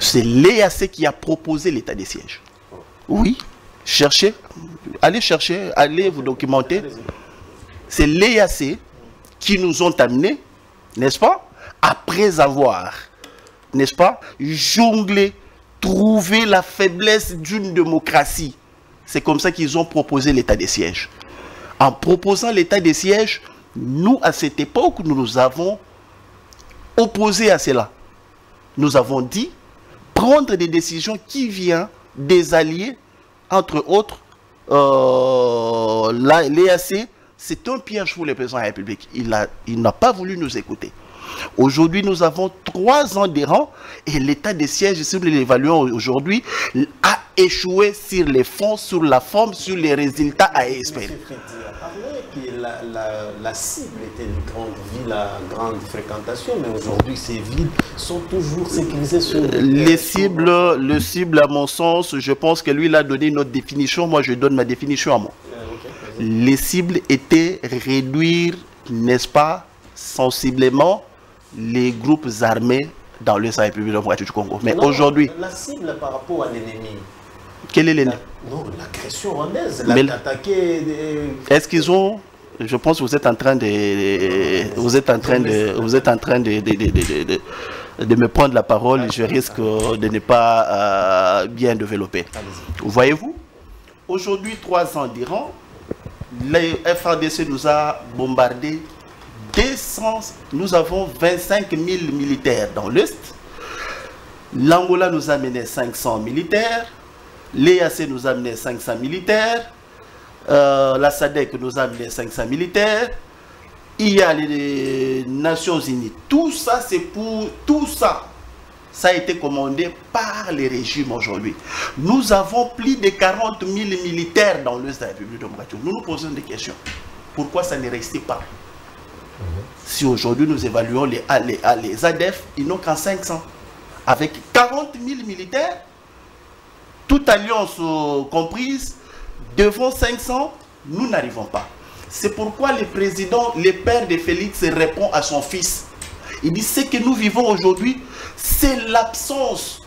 C'est l'EAC qui a proposé l'état des sièges. Oui, cherchez, allez vous documenter. C'est l'EAC qui nous ont amenés, n'est-ce pas, après avoir, n'est-ce pas, jonglé, trouvé la faiblesse d'une démocratie. C'est comme ça qu'ils ont proposé l'état des sièges. En proposant l'état des sièges, nous, à cette époque, nous nous avons opposés à cela. Nous avons dit prendre des décisions qui viennent des alliés, entre autres, l'EAC. C'est un piège pour le président de la République. Il n'a pas voulu nous écouter. Aujourd'hui, nous avons 3 ans d'errant et l'état des sièges, si nous l'évaluons aujourd'hui, a échoué sur les fonds, sur la forme, sur les résultats à espérer. La cible était une grande ville à grande fréquentation, mais aujourd'hui, ces villes sont toujours sécurisées sur les cibles. Le cible, à mon sens, je pense que lui, il a donné une autre définition. Moi, je donne ma définition à moi. Les cibles étaient réduire, n'est-ce pas, sensiblement les groupes armés dans l'Est République démocratique du Congo. Mais aujourd'hui... La cible par rapport à l'ennemi. Quel est l'ennemi? Non, l'agression rwandaise. L'attaquer... Est-ce qu'ils ont... Je pense que vous êtes en train de... Vous êtes en train de me prendre la parole et je risque de ne pas bien développer. Voyez-vous, aujourd'hui, 3 ans d'Iran, le FARDC nous a bombardé 200, nous avons 25 000 militaires dans l'Est. L'Angola nous a amené 500 militaires. L'EAC nous a amené 500 militaires. La SADC nous a amené 500 militaires. Il y a les Nations Unies. Tout ça, c'est pour... Tout ça, ça a été commandé par les régimes aujourd'hui. Nous avons plus de 40 000 militaires dans l'Est de la République démocratique. Nous nous posons des questions. Pourquoi ça ne restait pas? Si aujourd'hui nous évaluons les ADF, ils n'ont qu'en 500. Avec 40 000 militaires, toute alliance comprise, devant 500, nous n'arrivons pas. C'est pourquoi le président, le père de Félix répond à son fils. Il dit, ce que nous vivons aujourd'hui, c'est l'absence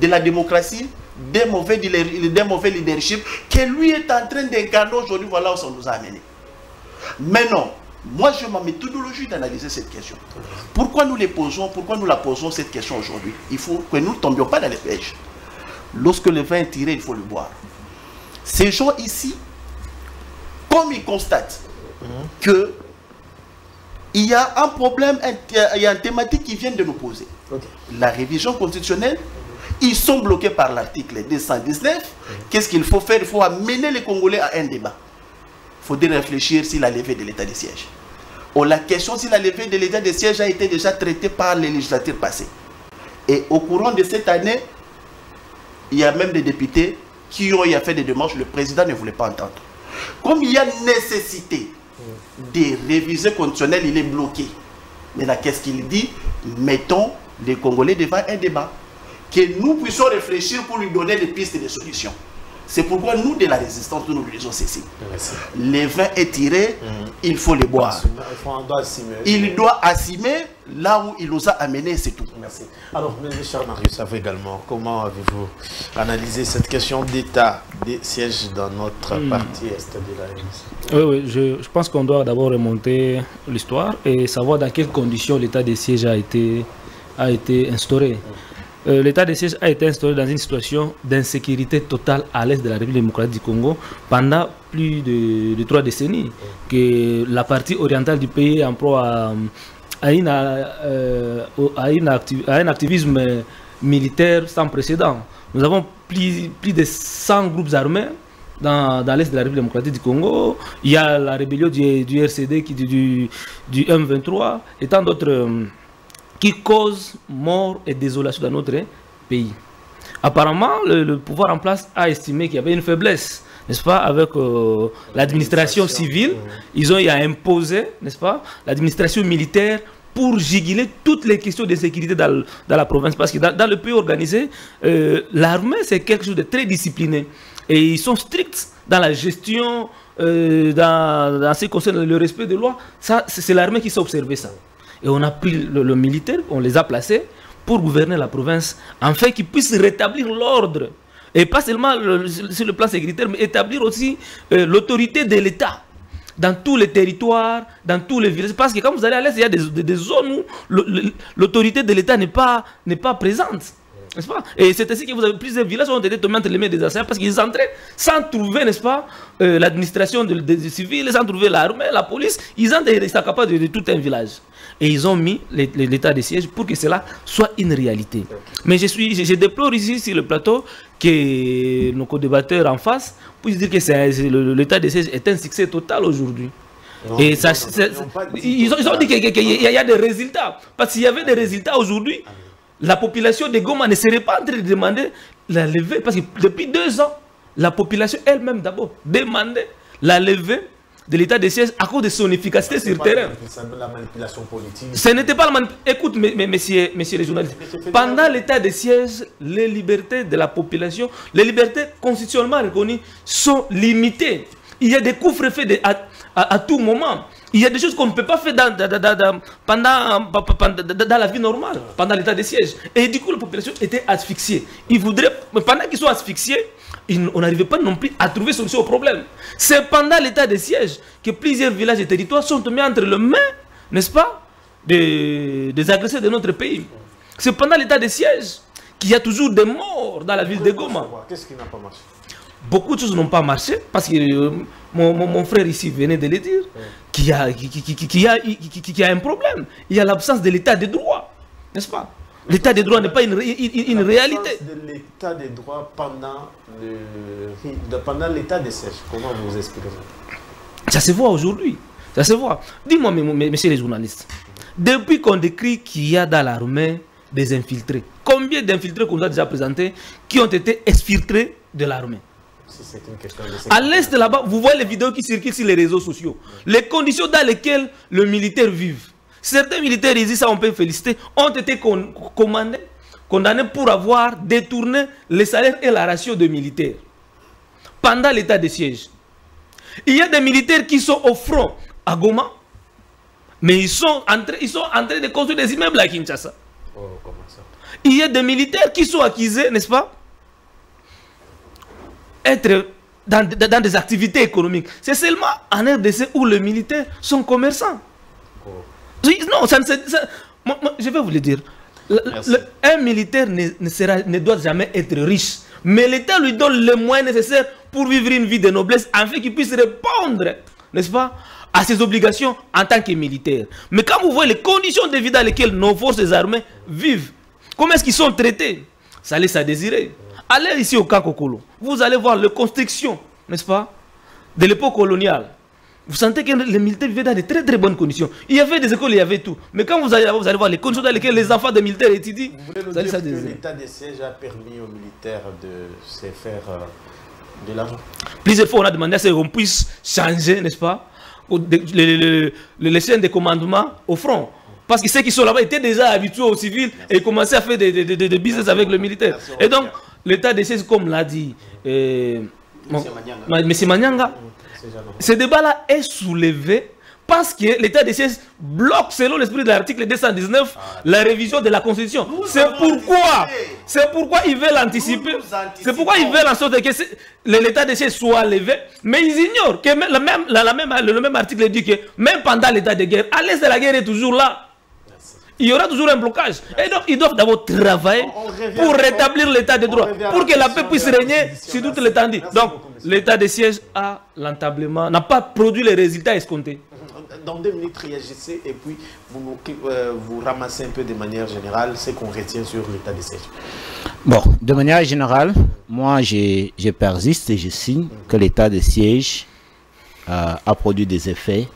de la démocratie, des mauvais leadership que lui est en train d'incarner aujourd'hui. Voilà où ça nous a amené. Mais non, moi je ma méthodologie d'analyser cette question. Pourquoi nous la posons cette question aujourd'hui? Il faut que nous ne tombions pas dans les pièges. Lorsque le vin est tiré, il faut le boire. Ces gens ici, comme ils constatent que il y a un problème, il y a une thématique qui vient de nous poser. La révision constitutionnelle, ils sont bloqués par l'article 219. Qu'est-ce qu'il faut faire? Il faut amener les Congolais à un débat. Il faudrait réfléchir sur la levée de l'état de siège. la question si la levée de l'état de siège a été déjà traitée par les législatures passées. Et au courant de cette année, il y a même des députés qui ont fait des démarches, le président ne voulait pas entendre. Comme il y a nécessité des révisions constitutionnelles, il est bloqué. Maintenant, qu'est-ce qu'il dit? Mettons les Congolais devant un débat. Que nous puissions réfléchir pour lui donner des pistes et des solutions. C'est pourquoi nous, de la résistance, nous lui disons ceci. Le vin est tiré, il faut le boire. Il doit assumer là où il nous a amenés, c'est tout. Merci. Alors, mes chers Marius, vous également, comment avez-vous analysé cette question d'état des sièges dans notre partie est de la RDC? Oui, je pense qu'on doit d'abord remonter l'histoire et savoir dans quelles conditions l'état des sièges a été instauré. L'état de siège a été instauré dans une situation d'insécurité totale à l'est de la République démocratique du Congo pendant plus de 3 décennies. Que la partie orientale du pays en proie à un activisme militaire sans précédent. Nous avons plus de 100 groupes armés dans l'est de la République démocratique du Congo. Il y a la rébellion du RCD, du M23 et tant d'autres qui cause mort et désolation dans notre pays. Apparemment, le pouvoir en place a estimé qu'il y avait une faiblesse, n'est-ce pas, avec l'administration civile. Ils ont imposé, n'est-ce pas, l'administration militaire pour juguler toutes les questions de sécurité dans la province. Parce que dans le pays organisé, l'armée, c'est quelque chose de très discipliné. Et ils sont stricts dans la gestion, dans ce qui concerne le respect des lois. C'est l'armée qui s'est observé ça. Et on a pris le militaire, on les a placés pour gouverner la province, afin qu'ils puissent rétablir l'ordre. Et pas seulement sur le plan sécuritaire, mais établir aussi l'autorité de l'État dans tous les territoires, dans tous les villages. Parce que quand vous allez à l'Est, il y a des zones où l'autorité de l'État n'est pas présente. N'est-ce pas? Et c'est ainsi que vous avez plusieurs villages qui ont été tombés entre les mains des assaillants parce qu'ils entraient sans trouver, n'est-ce pas, l'administration des civils, sans trouver l'armée, la police. Ils s'accaparent de tout un village. Et ils ont mis l'état de siège pour que cela soit une réalité. Mais je déplore ici sur le plateau que nos co-débatteurs en face puissent dire que l'état de siège est un succès total aujourd'hui. Et ça, ils ont dit qu'il y a des résultats. Parce qu'il y avait des résultats aujourd'hui, la population de Goma ne serait pas en train de demander la levée. Parce que depuis 2 ans, la population elle-même d'abord demandait la levée de l'état de siège à cause de son efficacité sur le terrain. La manipulation politique. Ce n'était pas la manipulation. Écoute, messieurs les journalistes, pendant l'état de siège, les libertés de la population, les libertés constitutionnellement reconnues sont limitées. Il y a des couvre-feux faits à tout moment. Il y a des choses qu'on ne peut pas faire dans la vie normale, pendant l'état de siège. Et du coup, la population était asphyxiée. Ils voudraient, pendant qu'ils sont asphyxiés, on n'arrivait pas non plus à trouver solution au problème. C'est pendant l'état de siège que plusieurs villages et territoires sont tombés entre les mains, n'est-ce pas, des agresseurs de notre pays. C'est pendant l'état de siège qu'il y a toujours des morts dans la ville de Goma. Qu'est-ce qui n'a pas marché? Beaucoup de choses n'ont pas marché parce que mon frère ici venait de le dire, qu'il y a un problème. Il y a l'absence de l'état de droit, n'est-ce pas? L'état de droit n'est pas une réalité. De l'état de droit pendant l'état de siège, comment vous expliquez-vous? Ça se voit aujourd'hui. Ça se voit. Dis-moi, messieurs les journalistes, depuis qu'on décrit qu'il y a dans l'armée des infiltrés, combien d'infiltrés qu'on nous a déjà présentés qui ont été exfiltrés de l'armée? Si une question de à l'est là-bas, vous voyez les vidéos qui circulent sur les réseaux sociaux. Les conditions dans lesquelles le militaire vit. Certains militaires, ici, ça on peut féliciter, ont été condamnés pour avoir détourné les salaires et la ration de militaires pendant l'état de siège. Il y a des militaires qui sont au front à Goma, mais ils sont en train de construire des immeubles à Kinshasa. Oh, comment ça? Il y a des militaires qui sont accusés, n'est-ce pas, être dans des activités économiques. C'est seulement en RDC où les militaires sont commerçants. Oh. Non, je vais vous le dire. Un militaire ne doit jamais être riche. Mais l'État lui donne les moyens nécessaires pour vivre une vie de noblesse afin qu'il puisse répondre, n'est-ce pas, à ses obligations en tant que militaire. Mais quand vous voyez les conditions de vie dans lesquelles nos forces armées vivent, comment est-ce qu'ils sont traités, ça laisse à désirer. Allez ici au Kakokolo, vous allez voir les constructions, n'est-ce pas, de l'époque coloniale. vous sentez que les militaires vivaient dans de très très bonnes conditions. Il y avait des écoles, il y avait tout. Mais quand vous allez voir les conditions dans lesquelles les enfants des militaires étudient, vous allez dire que l'état de siège a permis aux militaires de se faire de l'argent. Plusieurs fois, on a demandé à ce qu'on puisse changer, n'est-ce pas, les chaînes de commandement au front. Parce que ceux qui sont là-bas étaient déjà habitués aux civils et commençaient à faire des business avec le militaire. Et donc, l'état de siège, comme l'a dit M. Manyanga, ce débat-là est soulevé parce que l'état de siège bloque, selon l'esprit de l'article 219, la révision de la Constitution. C'est pourquoi ils veulent anticiper. C'est pourquoi ils veulent en sorte que l'état de siège soit levé. Mais ils ignorent que le même article dit que même pendant l'état de guerre, à l'est de la guerre est toujours là. Il y aura toujours un blocage. Et donc, ils doivent d'abord travailler pour rétablir l'état de droit, pour que la paix puisse régner sur toute l'étendue. Donc, l'état de siège a lamentablement n'a pas produit les résultats escomptés. Dans 2 minutes, réagissez et puis vous ramassez un peu de manière générale ce qu'on retient sur l'état de siège. Bon, de manière générale, moi, je persiste et je signe que l'état de siège a produit des effets,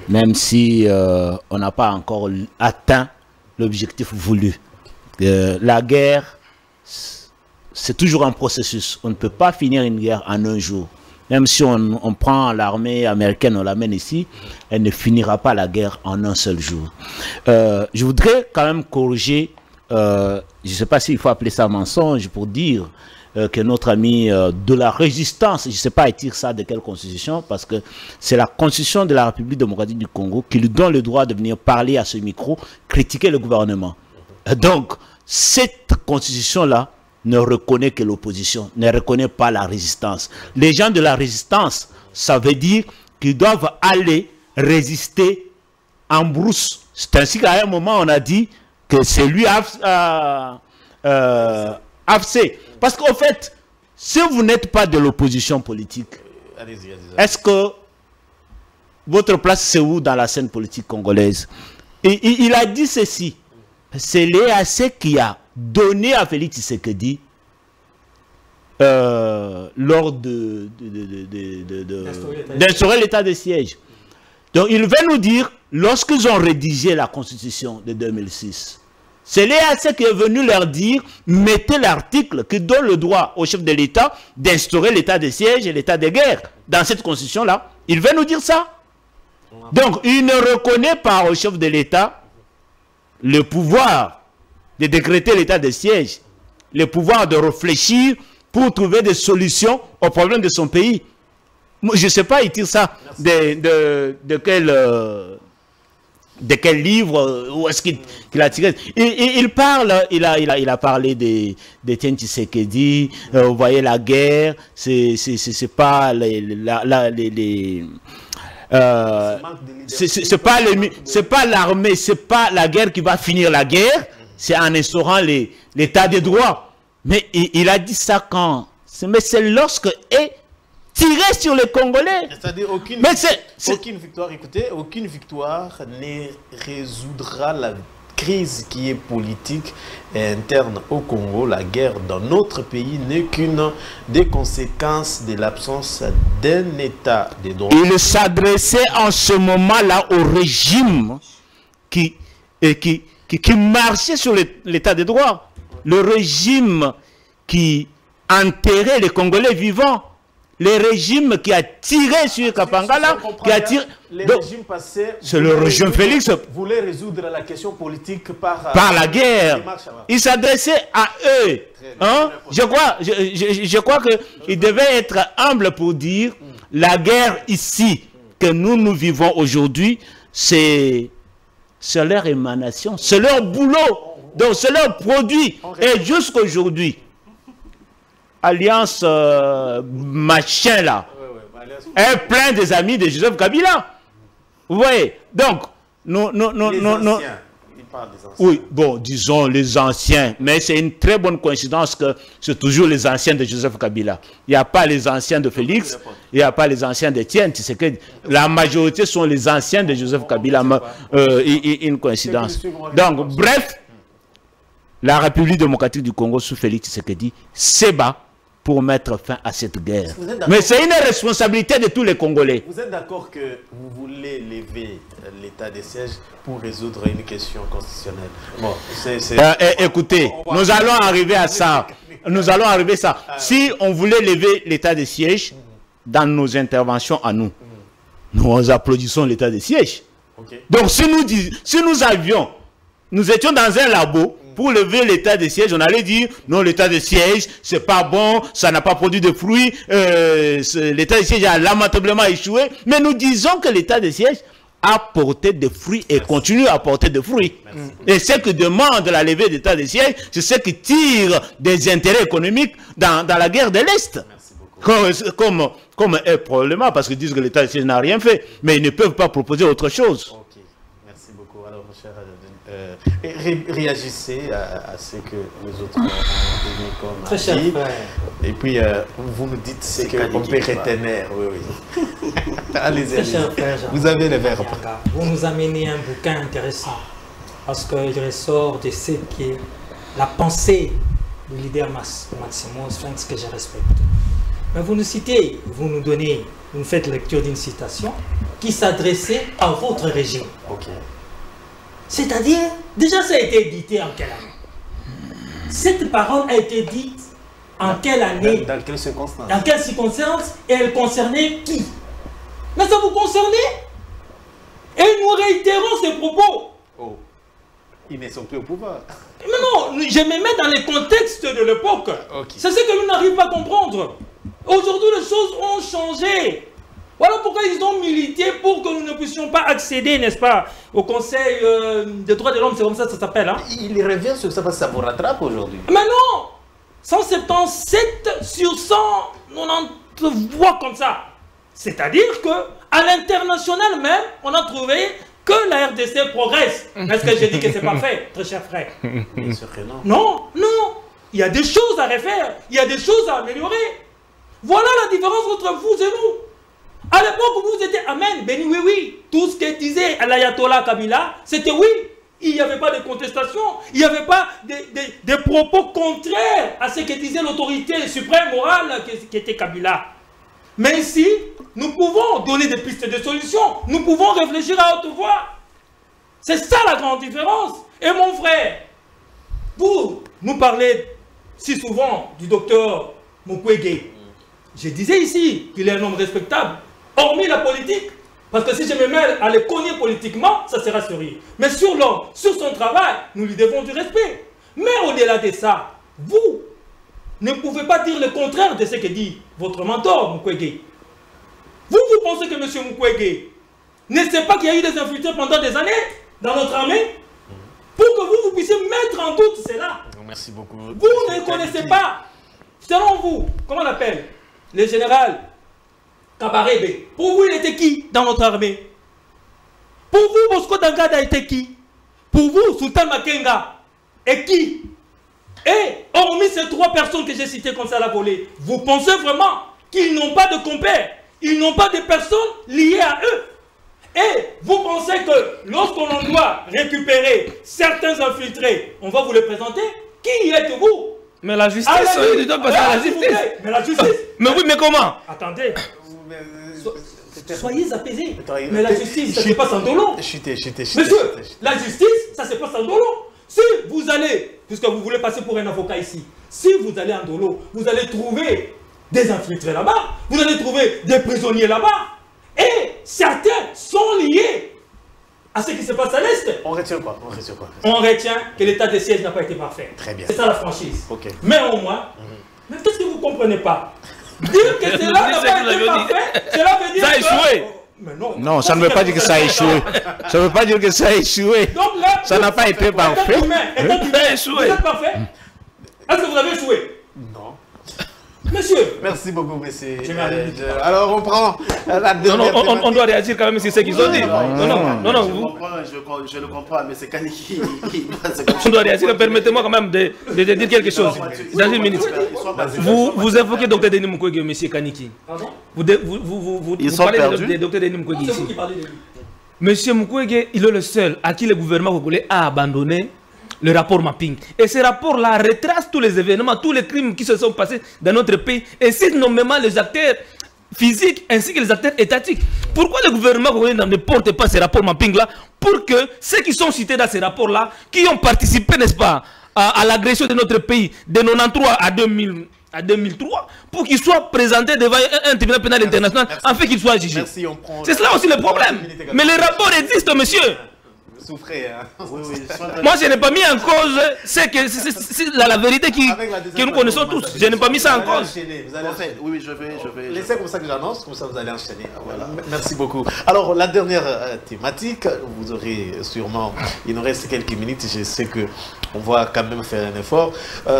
même si on n'a pas encore atteint l'objectif voulu. La guerre, c'est toujours un processus. On ne peut pas finir une guerre en un jour. Même si on prend l'armée américaine, on l'amène ici, elle ne finira pas la guerre en un seul jour. Je voudrais quand même corriger, je ne sais pas s'il faut appeler ça mensonge pour dire que notre ami de la résistance, je ne sais pas écrire ça de quelle constitution, parce que c'est la constitution de la République démocratique du Congo qui lui donne le droit de venir parler à ce micro, critiquer le gouvernement. Donc, cette constitution-là ne reconnaît que l'opposition, ne reconnaît pas la résistance. Les gens de la résistance, ça veut dire qu'ils doivent aller résister en brousse. C'est ainsi qu'à un moment, on a dit que c'est lui AFC. Parce qu'en fait, si vous n'êtes pas de l'opposition politique, est-ce que votre place c'est où dans la scène politique congolaise? Et il a dit ceci, c'est l'EAC qui a donné à Félix Tshisekedi lors d'instaurer l'état de siège. Donc il va nous dire, lorsqu'ils ont rédigé la constitution de 2006, c'est l'EAC qui est venu leur dire, mettez l'article qui donne le droit au chef de l'État d'instaurer l'état de siège et l'état de guerre dans cette constitution-là. Il va nous dire ça. Donc, il ne reconnaît pas au chef de l'État le pouvoir de décréter l'état de siège, le pouvoir de réfléchir pour trouver des solutions aux problèmes de son pays. Moi, je ne sais pas, il tire ça de quel livre, où est-ce qu'il a tiré. Il parle, il a parlé d'Étienne Tshisekedi, vous voyez la guerre, c'est pas c'est pas l'armée, c'est pas la guerre qui va finir la guerre, c'est en instaurant l'état de droit. Mais il a dit ça quand? Mais c'est lorsque est tiré sur les Congolais. C'est-à-dire aucune victoire, écoutez, aucune victoire ne résoudra la crise qui est politique et interne au Congo. La guerre dans notre pays n'est qu'une des conséquences de l'absence d'un état de droit. Il s'adressait en ce moment-là au régime qui marchait sur l'état de droit. Le régime qui enterrait les Congolais vivants. Le régime qui a tiré sur Kapangala, qui a tiré... C'est le régime Félix voulait résoudre la question politique par la guerre. Il s'adressait à eux. Hein? Je crois qu'il devait être humble pour dire la guerre ici que nous vivons aujourd'hui, c'est leur émanation, c'est leur boulot, donc c'est leur produit. Et jusqu'aujourd'hui, Alliance machin là est plein des amis de Joseph Kabila. Vous voyez, donc oui, bon, disons les anciens, mais c'est une très bonne coïncidence que c'est toujours les anciens de Joseph Kabila. Il n'y a pas les anciens de Félix, il n'y a pas les anciens d'Étienne. Tu sais que la majorité sont les anciens de Joseph Kabila. Une coïncidence. Donc, bref, la République démocratique du Congo sous Félix Tshisekedi s'ébat pour mettre fin à cette guerre. Mais c'est une responsabilité de tous les Congolais. Vous êtes d'accord que vous voulez lever l'état de siège pour résoudre une question constitutionnelle? Bon, écoutez, nous allons arriver à ça. Nous allons arriver à ça. Si on voulait lever l'état de siège dans nos interventions à nous, nous applaudissons l'état de siège. Okay. Donc si nous étions dans un labo pour lever l'état de siège, on allait dire non, l'état de siège c'est pas bon, ça n'a pas produit de fruits, l'état de siège a lamentablement échoué. Mais nous disons que l'état de siège a porté des fruits et continue à porter des fruits. Et ce que demande la levée d'état de siège, c'est ce qui tire des intérêts économiques dans la guerre de l'Est. Comme est probablement parce qu'ils disent que l'état de siège n'a rien fait, mais ils ne peuvent pas proposer autre chose. Ok, merci beaucoup. Alors, cher, réagissez à ce que les autres ont dit comme très cher frère. Et puis, vous me dites ce qu'on peut retenir. Oui. Allez-y, Très cher frère, vous avez le verbe. Vous nous amenez un bouquin intéressant parce qu'il ressort de ce qui est la pensée du leader Maximus Sphinx que je respecte. Mais vous nous citez, vous nous faites lecture d'une citation qui s'adressait à votre régime. Ok. C'est-à-dire, déjà ça a été édité en quelle année? Cette parole a été dite en quelle année? Dans quelles circonstances? Dans quelles circonstances? Et elle concernait qui? Mais ça vous concernait? Et nous réitérons ces propos. Oh, ils ne sont plus au pouvoir. Mais non, je me mets dans les contextes de l'époque. Okay. C'est ce que nous n'arrivons pas à comprendre. Aujourd'hui, les choses ont changé. Voilà pourquoi ils ont milité pour que nous ne puissions pas accéder, n'est-ce pas, au Conseil des droits de l'homme, c'est comme ça que ça s'appelle. Hein? Il revient sur ça parce que ça vous rattrape aujourd'hui. Mais non, 177 sur 190 voix comme ça. C'est-à-dire qu'à l'international même, on a trouvé que la RDC progresse. Est-ce que j'ai dit que c'est pas fait, très cher frère? Bien sûr que non. Non, non. Il y a des choses à refaire. Il y a des choses à améliorer. Voilà la différence entre vous et nous. À l'époque où vous étiez Amen, béni, oui. Tout ce que disait l'ayatollah Kabila, c'était oui. Il n'y avait pas de contestation. Il n'y avait pas de propos contraires à ce que disait l'autorité suprême morale qui était Kabila. Mais ici, nous pouvons donner des pistes de solutions. Nous pouvons réfléchir à haute voix. C'est ça la grande différence. Et mon frère, vous nous parlez si souvent du docteur Mukwege. Je disais ici qu'il est un homme respectable, hormis la politique. Parce que si je me mêle à le cogner politiquement, ça sera sérieux. Mais sur l'homme, sur son travail, nous lui devons du respect. Mais au-delà de ça, vous ne pouvez pas dire le contraire de ce que dit votre mentor, Mukwege. Vous pensez que M. Mukwege ne sait pas qu'il y a eu des infiltrés pendant des années dans notre armée? Pour que vous puissiez mettre en doute cela. Merci beaucoup. Vous ne connaissez pas, selon vous, comment on appelle, le général Kabarebe. Pour vous, il était qui dans notre armée? Pour vous, Bosco Dangada était qui? Pour vous, Sultan Makenga est qui? Et hormis ces trois personnes que j'ai citées comme ça à la volée, vous pensez vraiment qu'ils n'ont pas de compères? Ils n'ont pas de personnes liées à eux? Et vous pensez que lorsqu'on doit récupérer certains infiltrés, on va vous les présenter? Qui êtes-vous? Mais la justice, il doit passer à la justice. Mais la justice. Mais oui, mais comment? Attendez. Soyez apaisés. Mais la justice, ça se passe en dolo. Chutez. Monsieur, la justice, ça se passe en dolo. Si vous allez, puisque vous voulez passer pour un avocat ici, si vous allez en dolo, vous allez trouver des infiltrés là-bas, vous allez trouver des prisonniers là-bas. Et certains sont liés à ce qui se passe à l'Est. On retient quoi? On retient que l'état de siège n'a pas été parfait. Très bien. C'est ça la franchise. Ok. Mais au moins, mais qu'est-ce que vous ne comprenez pas? Dire que cela n'a pas été parfait, cela veut dire ça a que... échoué. Mais non. Non, ça ne veut pas dire que ça a échoué. Ça ne veut pas dire que ça a échoué. Donc là, ça n'a pas été parfait. Vous êtes parfait? Est-ce que vous avez échoué? Non. Monsieur. Merci beaucoup, monsieur. Alors, on prend la deuxième. Non, on doit réagir quand même sur ce qu'ils ont dit. Non. Je le comprends, mais c'est Kaniki. On doit réagir. Permettez-moi quand même de dire quelque chose. Dans une minute. Vous évoquez Dr Denis Mukwege, monsieur Kaniki. Pardon? Vous parlez de Dr Denis Mukwege ici. Monsieur Mukwege, il est le seul à qui le gouvernement congolais a abandonné le rapport mapping. Et ce rapport-là retrace tous les événements, tous les crimes qui se sont passés dans notre pays et cite nommément les acteurs physiques ainsi que les acteurs étatiques. Pourquoi le gouvernement ne porte pas ces rapports mapping-là pour que ceux qui sont cités dans ces rapports-là, qui ont participé, n'est-ce pas, à l'agression de notre pays de 93 à 2003, pour qu'ils soient présentés devant un tribunal pénal international, afin qu'ils soient jugés. C'est cela aussi le problème. Mais les rapports existent, monsieur. Souffrez, hein. Moi, je n'ai pas mis en cause c'est la vérité que nous connaissons tous. Je n'ai pas mis ça en cause. Oui, je vais. Laissez comme ça que j'annonce, comme ça vous allez enchaîner. Voilà. Merci beaucoup. Alors, la dernière thématique, vous aurez sûrement, il nous reste quelques minutes, je sais qu'on va quand même faire un effort.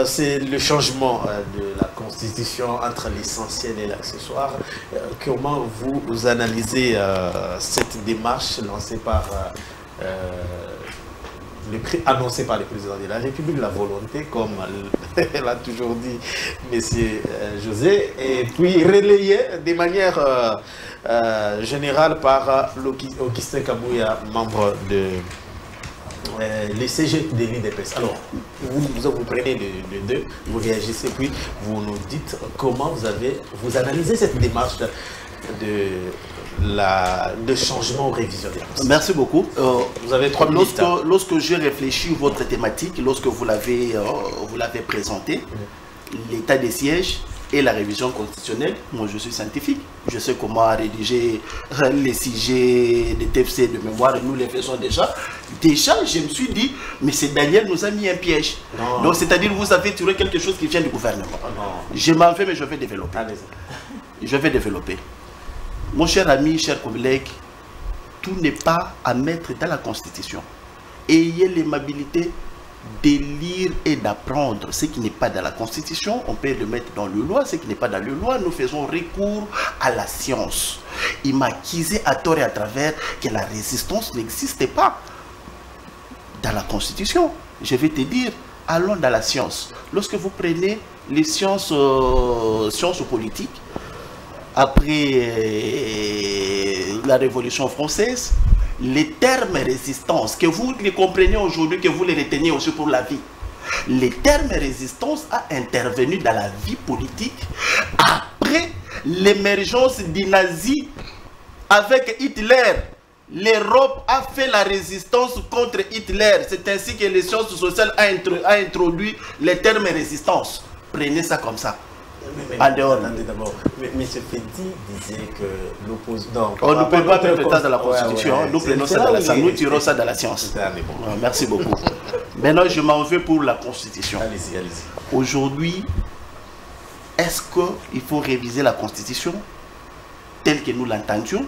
C'est le changement de la Constitution entre l'essentiel et l'accessoire. Comment vous analysez cette démarche lancée par... annoncé par le président de la République, la volonté, comme elle a toujours dit M. José, et puis relayé de manière générale par Augustin Kabouya, membre de l'ECG de l'IDPS. Alors, vous prenez les deux, vous réagissez, puis vous nous dites comment vous analysez cette démarche de changement ou révision des constitutions. Merci beaucoup. Vous avez 3 minutes. Lorsque j'ai réfléchi votre thématique, lorsque vous l'avez présenté, l'état des sièges et la révision constitutionnelle, moi je suis scientifique, je sais comment rédiger les sujets de TFC de mémoire, nous les faisons déjà. Déjà, je me suis dit, mais c'est Daniel nous a mis un piège. Non. Donc c'est-à-dire vous avez tiré quelque chose qui vient du gouvernement. Non. Je m'en fais, mais je vais développer. Je vais développer. Mon cher ami, cher collègue, tout n'est pas à mettre dans la Constitution. Ayez l'aimabilité de lire et d'apprendre ce qui n'est pas dans la Constitution. On peut le mettre dans le loi, ce qui n'est pas dans le loi. Nous faisons recours à la science. Il m'a accusé à tort et à travers que la résistance n'existait pas dans la Constitution. Je vais te dire, allons dans la science. Lorsque vous prenez les sciences politiques, après la Révolution française, les termes résistance, que vous les comprenez aujourd'hui, que vous les reteniez aussi pour la vie, les termes résistance a intervenu dans la vie politique après l'émergence des nazis avec Hitler. L'Europe a fait la résistance contre Hitler. C'est ainsi que les sciences sociales a introduit les termes résistance. Prenez ça comme ça. En dehors. D'abord, M. Fedi disait que l'opposition... On ne peut pas mettre ça dans la Constitution. Nous prenons ça dans la science. Nous tirons ça dans la science. Merci beaucoup. Maintenant, je m'en vais pour la Constitution. Allez-y, allez-y. Aujourd'hui, est-ce qu'il faut réviser la Constitution telle que nous l'entendions?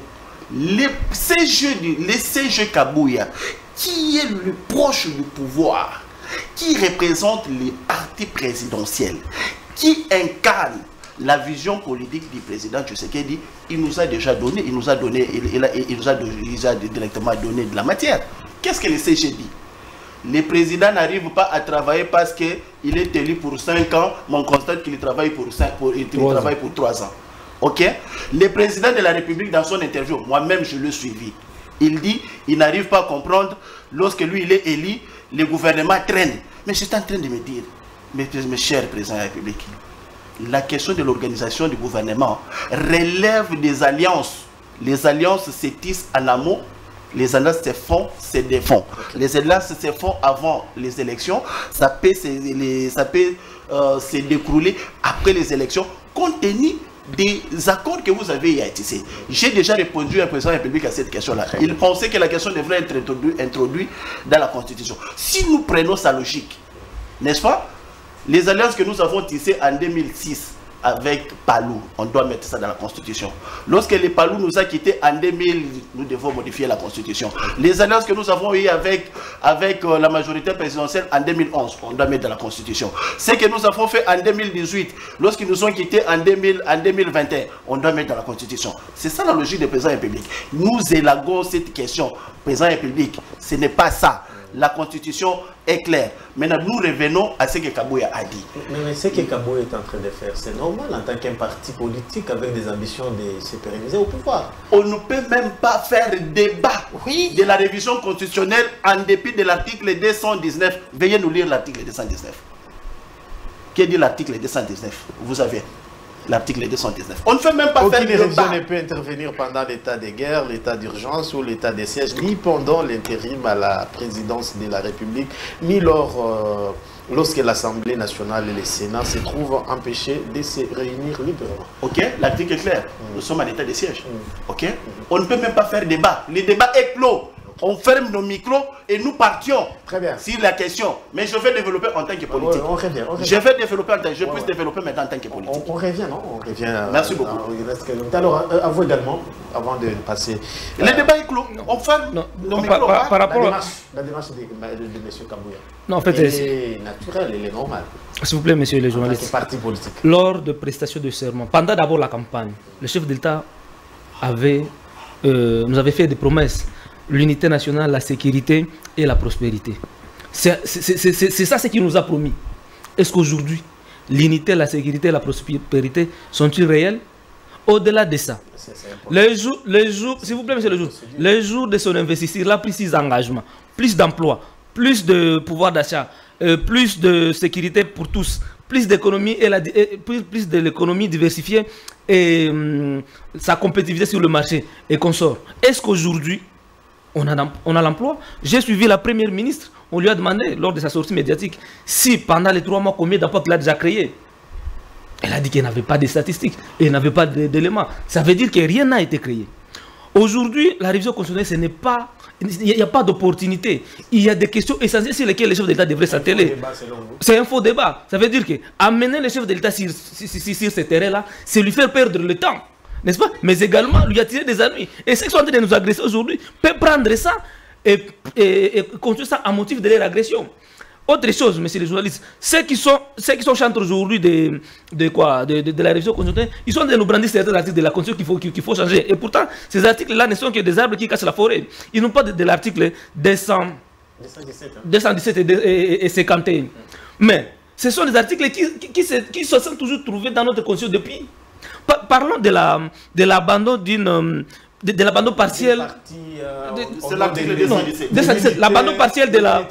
Les CG Kabouya, qui est le proche du pouvoir, qui représente les partis présidentiels, qui incarne la vision politique du président Tshisekedi, il nous a déjà donné, il nous a déjà directement donné de la matière. Qu'est-ce que le CG dit? Le président n'arrive pas à travailler parce qu'il est élu pour 5 ans, mais on constate qu'il travaille pour 3 ans. Ok? Le président de la République, dans son interview, moi-même je l'ai suivi, il dit il n'arrive pas à comprendre, lorsque lui il est élu, le gouvernement traîne. Mais je suis en train de me dire, mes chers présidents de la République, la question de l'organisation du gouvernement relève des alliances. Les alliances se tissent en amont, les alliances se font, se défont. Les alliances se font avant les élections, ça peut se décrouler après les élections, compte tenu des accords que vous avez tissés. J'ai déjà répondu à un président de la République à cette question-là. Il pensait que la question devrait être introduite dans la Constitution. Si nous prenons sa logique, n'est-ce pas? Les alliances que nous avons tissées en 2006 avec Palou, on doit mettre ça dans la Constitution. Lorsque les Palou nous a quittés en 2000, nous devons modifier la Constitution. Les alliances que nous avons eues avec la majorité présidentielle en 2011, on doit mettre dans la Constitution. Ce que nous avons fait en 2018, lorsqu'ils nous ont quittés en 2021, on doit mettre dans la Constitution. C'est ça la logique du président de la République. Nous élaguons cette question. Président de la République, ce n'est pas ça. La constitution est claire. Maintenant, nous revenons à ce que Kabouya a dit. Mais ce que Kabouya est en train de faire, c'est normal en tant qu'un parti politique avec des ambitions de se pérenniser au pouvoir. On ne peut même pas faire débat de la révision constitutionnelle en dépit de l'article 219. Veuillez nous lire l'article 219. Que dit l'article 219? Vous avez l'article 219. On ne fait même pas faire aucune révision débat. ne peut intervenir pendant l'état de guerre, l'état d'urgence ou l'état de siège, ni pendant l'intérim à la présidence de la République, ni lorsque l'Assemblée nationale et le Sénat se trouvent empêchés de se réunir librement. Ok, l'article est clair. Nous sommes à l'état de siège. Ok, on ne peut même pas faire débat. Le débat est clos. On ferme nos micros et nous partions. Très bien. Sur la question. Mais je vais développer en tant que politique. On revient. Je vais développer en tant que... Je puisse développer maintenant en tant que politique. On revient, non? On revient. Merci beaucoup. Alors, à vous également, avant de passer. Le débat est clos. On ferme nos micros. Par rapport la démarche de M. Kabouya. Non, en fait, elle est naturelle, elle est normale. S'il vous plaît, messieurs les C'est journalistes. parti politique. Lors de prestation de serment, pendant d'abord la campagne, le chef d'État nous avait fait des promesses. L'unité nationale, la sécurité et la prospérité. C'est ça ce qu'il nous a promis. Est-ce qu'aujourd'hui, l'unité, la sécurité et la prospérité sont-ils réels? Au-delà de ça, les jours, s'il vous plaît, monsieur, les jours de son investiture, il a pris 6 engagements, plus d'emplois, plus de pouvoir d'achat, plus de sécurité pour tous, plus d'économie et plus de l'économie diversifiée et sa compétitivité sur le marché et consort. Est-ce qu'aujourd'hui, on a l'emploi? J'ai suivi la première ministre, on lui a demandé lors de sa sortie médiatique si pendant les 3 mois combien d'emplois qu'il a déjà créé. Elle a dit qu'elle n'avait pas de statistiques et n'avait pas d'éléments. Ça veut dire que rien n'a été créé. Aujourd'hui, la révision constitutionnelle, ce n'est pas, il n'y a pas d'opportunité. Il y a des questions essentielles sur lesquelles les chefs d'État devraient s'atteler. C'est un faux débat. Ça veut dire que amener les chefs d'État sur ce terrain-là, c'est lui faire perdre le temps. N'est-ce pas? Mais également lui attirer des ennuis. Et ceux qui sont en train de nous agresser aujourd'hui peuvent prendre ça et construire ça en motif de leur agression. Autre chose, messieurs les journalistes, ceux qui sont chantres aujourd'hui de la révision constitutionnelle, ils sont en train de nous brandir certains articles de la Constitution qu'il faut changer. Et pourtant, ces articles-là ne sont que des arbres qui cassent la forêt. Ils n'ont pas de l'article 217 et 51. Mais ce sont des articles qui se sont toujours trouvés dans notre Constitution depuis. Parlons de l'abandon de l'abandon partiel. C'est l'article 217. L'abandon partiel de la.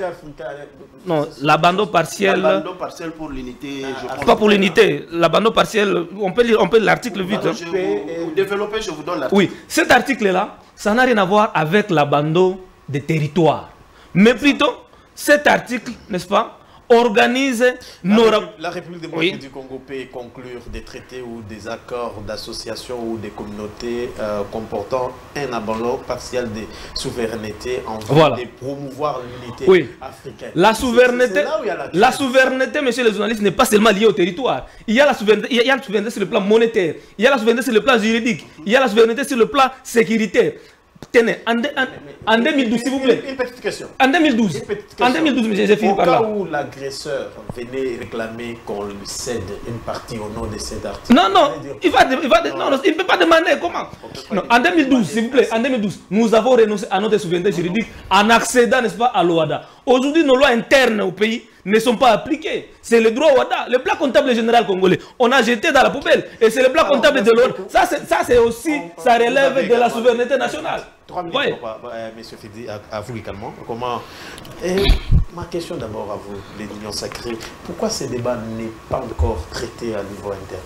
Non, l'abandon partiel. L'abandon partiel pour l'unité. Pas pour l'unité. L'abandon partiel, on peut lire l'article vite. Vous développez, je vous donne l'article. Oui, cet article-là, ça n'a rien à voir avec l'abandon des territoires. Mais plutôt, cet article, n'est-ce pas, organise la République démocratique du Congo peut conclure des traités ou des accords d'association ou des communautés comportant un abandon partiel de souveraineté en vue de promouvoir l'unité africaine. La souveraineté, messieurs les journalistes, n'est pas seulement liée au territoire. Il y a la souveraineté sur le plan monétaire, il y a la souveraineté sur le plan juridique, il y a la souveraineté sur le plan sécuritaire. Tenez, en 2012, s'il vous plaît. Une petite question. En 2012, j'ai fini par là. Au cas où l'agresseur venait réclamer qu'on lui cède une partie au nom de cet article. Non, il ne peut pas demander comment. Non, en 2012, s'il vous plaît, en 2012, nous avons renoncé à notre souveraineté juridique en accédant, n'est-ce pas, à l'OADA. Aujourd'hui, nos lois internes au pays ne sont pas appliquées. C'est le droit OADA, le plan comptable général congolais. On a jeté dans la poubelle. Et c'est le plan comptable de l'OADA. Ça, c'est aussi, ça relève de la souveraineté nationale. 3 minutes, monsieur Fidi, à vous également. Ma question d'abord à vous, l'Union sacrée. Pourquoi ce débat n'est pas encore traité à niveau interne?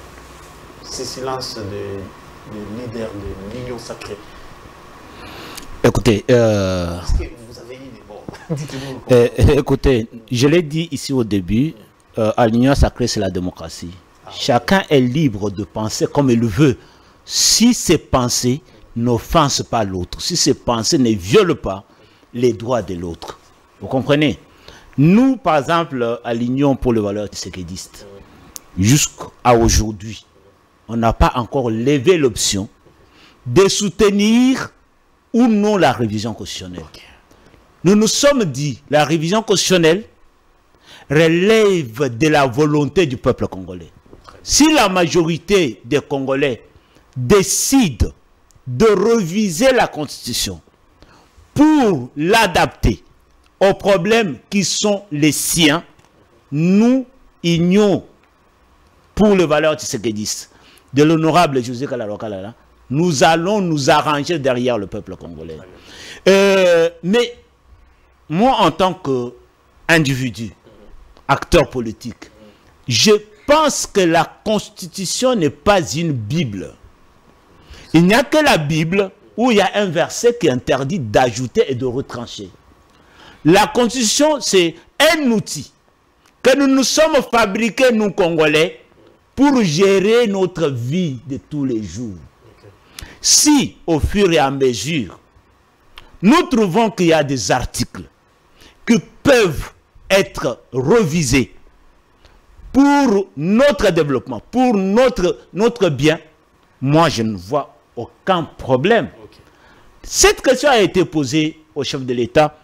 Ce silence de leader de l'Union sacrée. Écoutez, Est-ce que vous avez une écoutez, je l'ai dit ici au début, à l'Union sacrée, c'est la démocratie. Chacun est libre de penser comme il veut. Si ses pensées n'offensent pas l'autre, si ses pensées ne violent pas les droits de l'autre. Vous comprenez? Nous, par exemple, à l'Union pour les valeurs séquedistes, jusqu'à aujourd'hui, on n'a pas encore levé l'option de soutenir ou non la révision constitutionnelle. Nous nous sommes dit, la révision constitutionnelle relève de la volonté du peuple congolais. Si la majorité des Congolais décide de réviser la Constitution pour l'adapter aux problèmes qui sont les siens, nous, unions pour les valeurs tshisekédistes de l'honorable José Kalalo Kalala, nous allons nous arranger derrière le peuple congolais. Mais moi, en tant qu'individu, acteur politique, je pense que la Constitution n'est pas une Bible. Il n'y a que la Bible où il y a un verset qui interdit d'ajouter et de retrancher. La Constitution, c'est un outil que nous nous sommes fabriqués, nous Congolais, pour gérer notre vie de tous les jours. Si, au fur et à mesure, nous trouvons qu'il y a des articles qui peuvent être revisés pour notre développement, pour notre bien, moi je ne vois aucun problème. Cette question a été posée au chef de l'État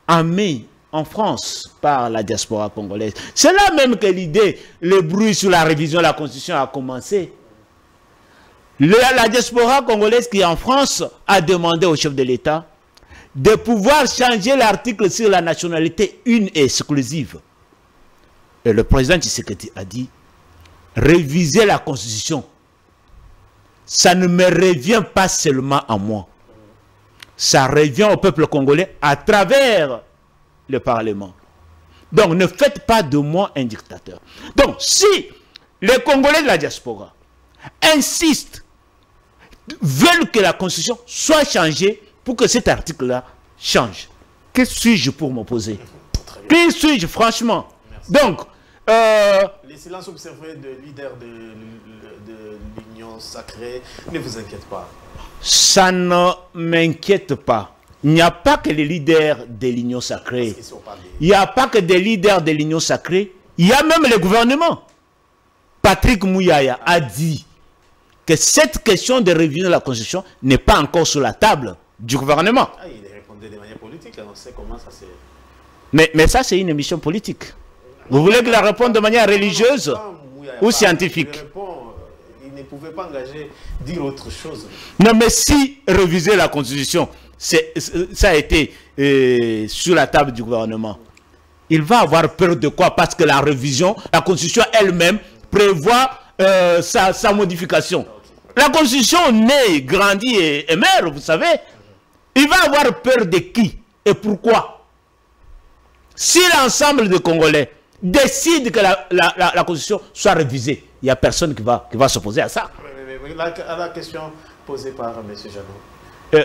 en mai en France par la diaspora congolaise. C'est là même que l'idée, le bruit sur la révision de la Constitution a commencé. La diaspora congolaise qui est en France a demandé au chef de l'État de pouvoir changer l'article sur la nationalité une et exclusive. Et le président Tshisekedi a dit, réviser la Constitution, ça ne me revient pas seulement à moi. Ça revient au peuple congolais à travers le Parlement. Donc ne faites pas de moi un dictateur. Donc si les Congolais de la diaspora insistent, veulent que la Constitution soit changée pour que cet article-là change, que suis-je pour m'opposer? Qui suis-je franchement? Donc, les silences observés de leaders de l'Union sacrée ne vous inquiètent pas? Ça ne m'inquiète pas. Il n'y a pas que les leaders de l'Union sacrée. Il n'y a pas que des leaders de l'Union sacrée. Il y a même le gouvernement. Patrick Mouyaya a dit que cette question de révision de la Constitution n'est pas encore sur la table du gouvernement. Ah, il répondait de manière politique, on sait comment ça s'est... Mais ça, c'est une émission politique. Vous voulez que la réponde de manière religieuse ou scientifique? Il ne pouvait pas engager, dire autre chose. Non, mais si réviser la Constitution, ça a été sur la table du gouvernement, il va avoir peur de quoi? Parce que la révision, la Constitution elle-même prévoit sa modification. La Constitution naît, grandit et meurt, vous savez. Il va avoir peur de qui et pourquoi? Si l'ensemble des Congolais décide que la Constitution soit révisée, il n'y a personne qui va s'opposer à ça. La question posée par M. Janot.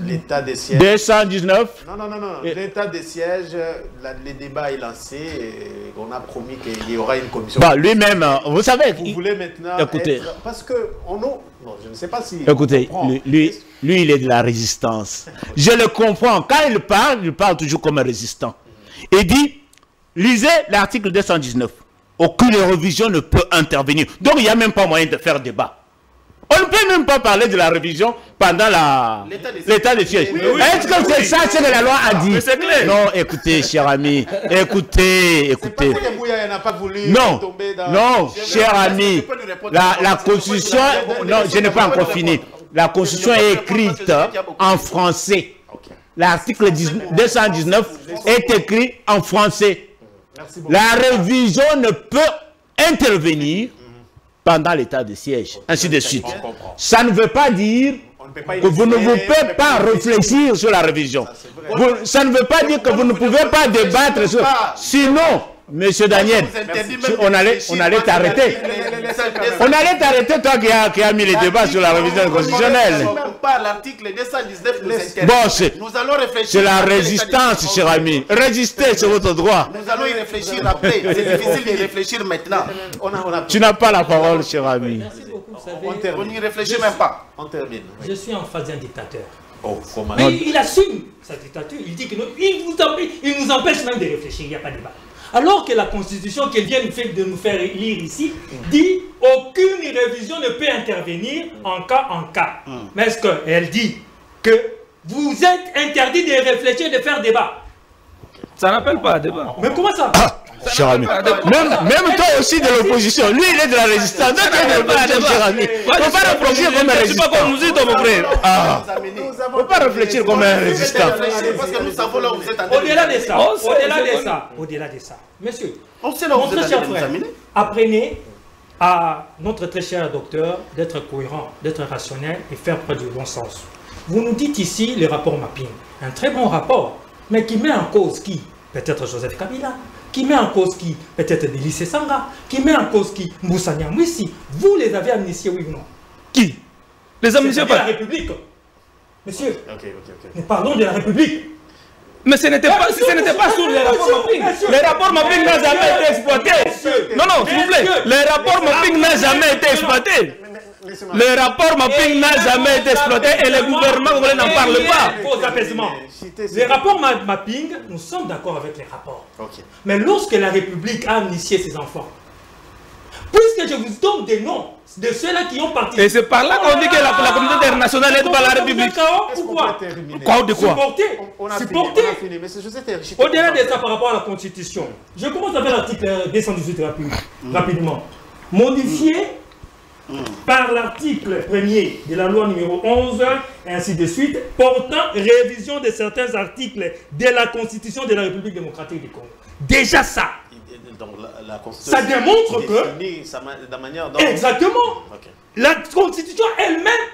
L'état des sièges. 219. Non. L'état des sièges, le débat est lancé. Et on a promis qu'il y aura une commission. Bah, lui-même, vous savez. Vous voulez maintenant. Écoutez. Parce que non, je ne sais pas si. Écoutez, lui, il est de la résistance. Je le comprends. Quand il parle toujours comme un résistant. Il dit, lisez l'article 219. Aucune révision ne peut intervenir. Donc, il n'y a même pas moyen de faire débat. On ne peut même pas parler de la révision pendant l'état des sièges. Est-ce que c'est ça ce que la loi a dit? Non, écoutez, cher ami, écoutez. Non, cher ami, la Constitution, non, je n'ai pas encore fini. La Constitution est écrite en français. L'article 219 est écrit en français. La révision ne peut intervenir pendant l'état de siège, ainsi de suite. Ça ne veut pas dire que vous ne pouvez pas réfléchir sur la révision. Ça ne veut pas dire que vous ne pouvez pas débattre sur... Sinon, Monsieur Daniel, on allait t'arrêter. On allait t'arrêter, toi qui as mis les débats sur la révision constitutionnelle. Bon, c'est la résistance, cher ami. Résister, c'est votre droit. Nous allons y réfléchir après. C'est difficile d'y réfléchir maintenant. Tu n'as pas la parole, cher ami. Merci beaucoup. On n'y réfléchit même pas. On termine. Je suis en face d'un dictateur. Oh, mais il assume sa dictature. Il dit qu'il nous empêche même de réfléchir. Il n'y a pas de débat. Alors que la Constitution qu'elle vient de nous faire lire ici dit aucune révision ne peut intervenir en cas. Mais est-ce qu'elle dit que vous êtes interdit de réfléchir, de faire débat? Ça n'appelle pas à débat. Mais comment ça? cher ami. Même toi aussi de l'opposition. Lui, il est de la résistance. Donc, il est de l'opposition, cher ami. Il ne faut pas réfléchir comme un résistant. Il ne faut pas réfléchir comme un résistant. Parce que nous savons là où vous êtes en train Au-delà de ça, monsieur, on sait là où vous êtes en train de nous examiner. Apprenez à notre très cher docteur d'être cohérent, d'être rationnel et faire preuve de bon sens. Vous nous dites ici le rapport mapping, un très bon rapport, mais qui met en cause qui? Peut-être Joseph Kabila, qui met en cause qui? Peut-être Délice Sanga, qui met en cause qui? Moussa Nyamwisi. Vous les avez amnistiés, oui ou non? Qui? Les amnistiés de la République. Monsieur, nous parlons de la République. Mais ce n'était pas sur les rapports mapping. Les rapports mapping n'ont jamais été exploités. Non, s'il vous plaît. Les rapports mapping n'ont jamais été exploités. Le rapport mapping n'a jamais été exploité et le gouvernement n'en parle pas. Faux apaisement. Les rapports mapping, nous sommes d'accord avec les rapports. Mais lorsque la République a initié ses enfants, puisque je vous donne des noms de ceux-là qui ont participé. Et c'est par là qu'on dit que la communauté internationale n'est pas la République. Pourquoi? Quoi de quoi? Supporter. Au-delà de ça, par rapport à la Constitution, je commence avec l'article 218 rapidement. Modifié par l'article 1er de la loi numéro 11, et ainsi de suite, portant révision de certains articles de la Constitution de la République démocratique du Congo. Déjà ça. Donc, la Constitution ça démontre que... la manière dont... Exactement. La Constitution elle-même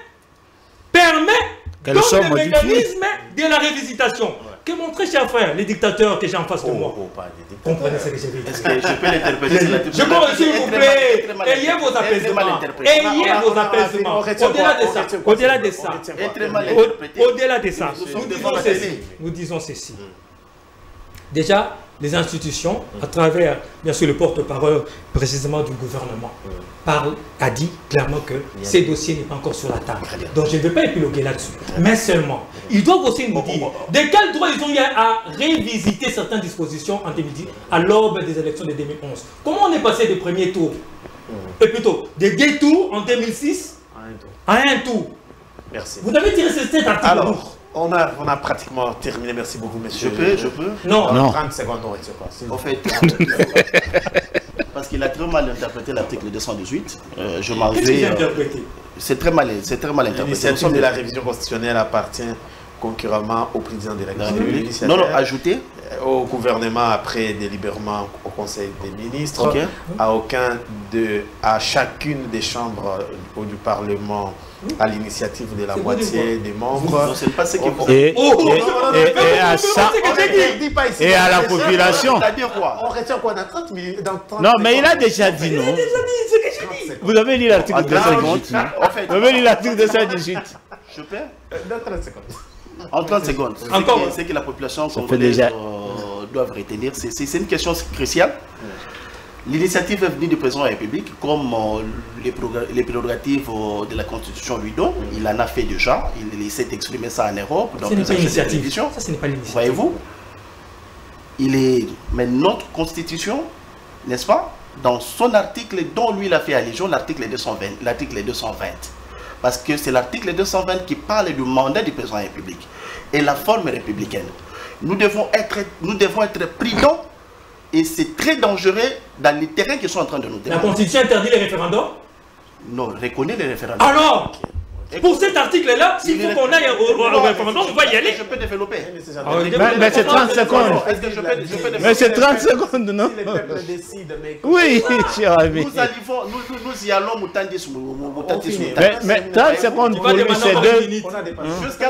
permet le mécanisme de la révisitation. Que mon très cher frère, les dictateurs que j'ai en face de moi, comprenez ce que je veux dire. Est-ce que je peux l'interpréter? Je pense, s'il vous plaît, ayez vos apaisements. Ayez vos apaisements. Au-delà de ça, nous disons ceci. Déjà, les institutions, à travers, bien sûr, le porte-parole précisément du gouvernement, a dit clairement que ces dossiers n'est pas encore sur la table. Donc je ne vais pas épiloguer là-dessus. Mais seulement, ils doivent aussi nous dire de quel droit ils ont eu à révisiter certaines dispositions en 2010, à l'aube des élections de 2011. Comment on est passé des premiers tours, et plutôt des 2 tours en 2006 à un tour? Merci. Vous avez tiré cet article. Alors, on a pratiquement terminé. Merci beaucoup, monsieur. Je peux Non. 30 secondes, on retient quoi. En fait, parce qu'il a très mal interprété l'article 218. Je m'en vais. C'est très mal interprété. L'initiative de la révision constitutionnelle appartient concurremment au président de la République. Non, ajouté au gouvernement après délibérément au Conseil des ministres, à chacune des chambres du Parlement à l'initiative de la moitié des membres. Et à la population. On retient quoi dans 30 minutes? Non, mais il a déjà dit non. Vous avez lu l'article 218. Vous avez lu l'article 218. Je peux? Dans 30 secondes. En 30 secondes. C'est que la population congolaise doit retenir. C'est une question cruciale. L'initiative est venue du président de la République, comme les prérogatives de la Constitution lui donnent. Il en a fait déjà. Il essaie d'exprimer ça en Europe. Ça, ce n'est pas l'initiative. Voyez-vous, mais notre Constitution, n'est-ce pas, dans son article dont lui il a fait allusion, l'article 220. Parce que c'est l'article 220 qui parle du mandat du président de la République et la forme républicaine. Nous devons être prudents et c'est très dangereux dans les terrains qui sont en train de nous démarrer. La Constitution interdit les référendums? Non, reconnaît les référendums. Alors, pour cet article-là, s'il faut qu'on aille au référendum, on va y aller. Je peux développer. Mais c'est 30 secondes. Mais c'est 30 secondes, non? Si les peuples décident, mais... Oui, cher ami. Nous y allons, mais 30 secondes pour lui, c'est 2. Jusqu'à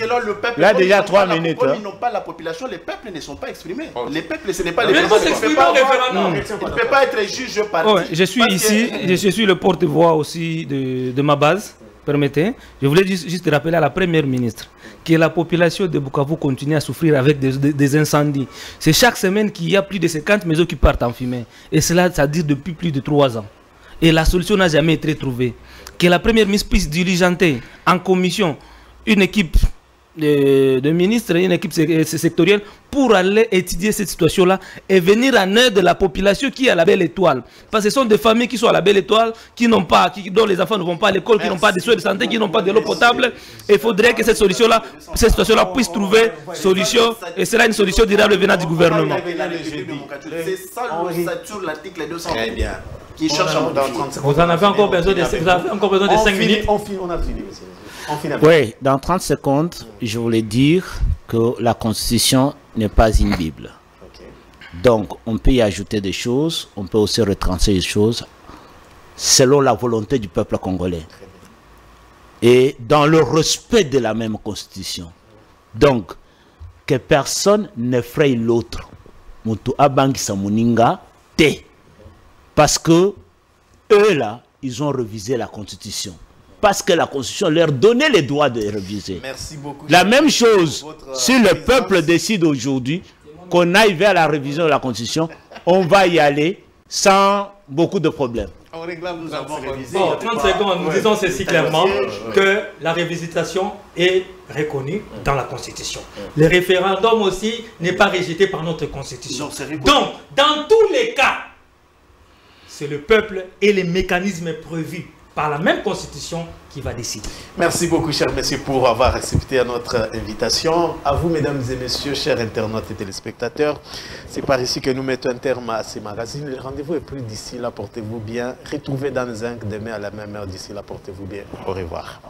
là, le peuple... Là, déjà 3 minutes. Comme ils n'ont pas la population, les peuples ne sont pas exprimés. Les peuples, ce n'est pas les peuples. Il ne peut pas être juge parti. Je suis ici, je suis le porte-voix aussi de ma base. Permettez, je voulais juste rappeler à la première ministre que la population de Bukavu continue à souffrir avec des incendies. C'est chaque semaine qu'il y a plus de 50 maisons qui partent en fumée. Et cela, ça dure depuis plus de 3 ans. Et la solution n'a jamais été trouvée. Que la première ministre puisse diligenter en commission une équipe de ministres et une équipe sectorielle pour aller étudier cette situation-là et venir en aide de la population qui est à la Belle Étoile. Parce que ce sont des familles qui sont à la Belle Étoile, dont les enfants ne vont pas à l'école, qui n'ont pas de soins de santé, qui n'ont pas de l'eau potable. Et il faudrait que cette situation-là puisse trouver solution, et c'est là une solution durable venant du gouvernement. C'est ça l'article 200. Très bien. Qui cherche à vous en avez encore besoin de 5 minutes. On a fini, monsieur. Oui, dans 30 secondes, je voulais dire que la Constitution n'est pas une Bible. Okay. Donc, on peut y ajouter des choses, on peut aussi retrancher des choses selon la volonté du peuple congolais. Et dans le respect de la même Constitution. Donc, que personne n'effraie l'autre. Parce que eux là, ils ont révisé la Constitution. Parce que la Constitution leur donnait les droits de réviser. Merci beaucoup. La même chose, si le peuple décide aujourd'hui qu'on aille vers la révision de la Constitution, on va y aller sans beaucoup de problèmes. On réclame, nous avons révisé. Bon, 30 secondes, nous disons ceci clairement, que la révisitation est reconnue dans la Constitution. Le référendum aussi n'est pas rejeté par notre Constitution. Donc, dans tous les cas, c'est le peuple et les mécanismes prévus par la même Constitution qui va décider. Merci beaucoup, chers messieurs, pour avoir accepté notre invitation. À vous, mesdames et messieurs, chers internautes et téléspectateurs, c'est par ici que nous mettons un terme à ces magazines. Le rendez-vous est pris d'ici là, portez-vous bien. Retrouvez dans Zinc demain à la même heure. D'ici là, portez-vous bien. Au revoir.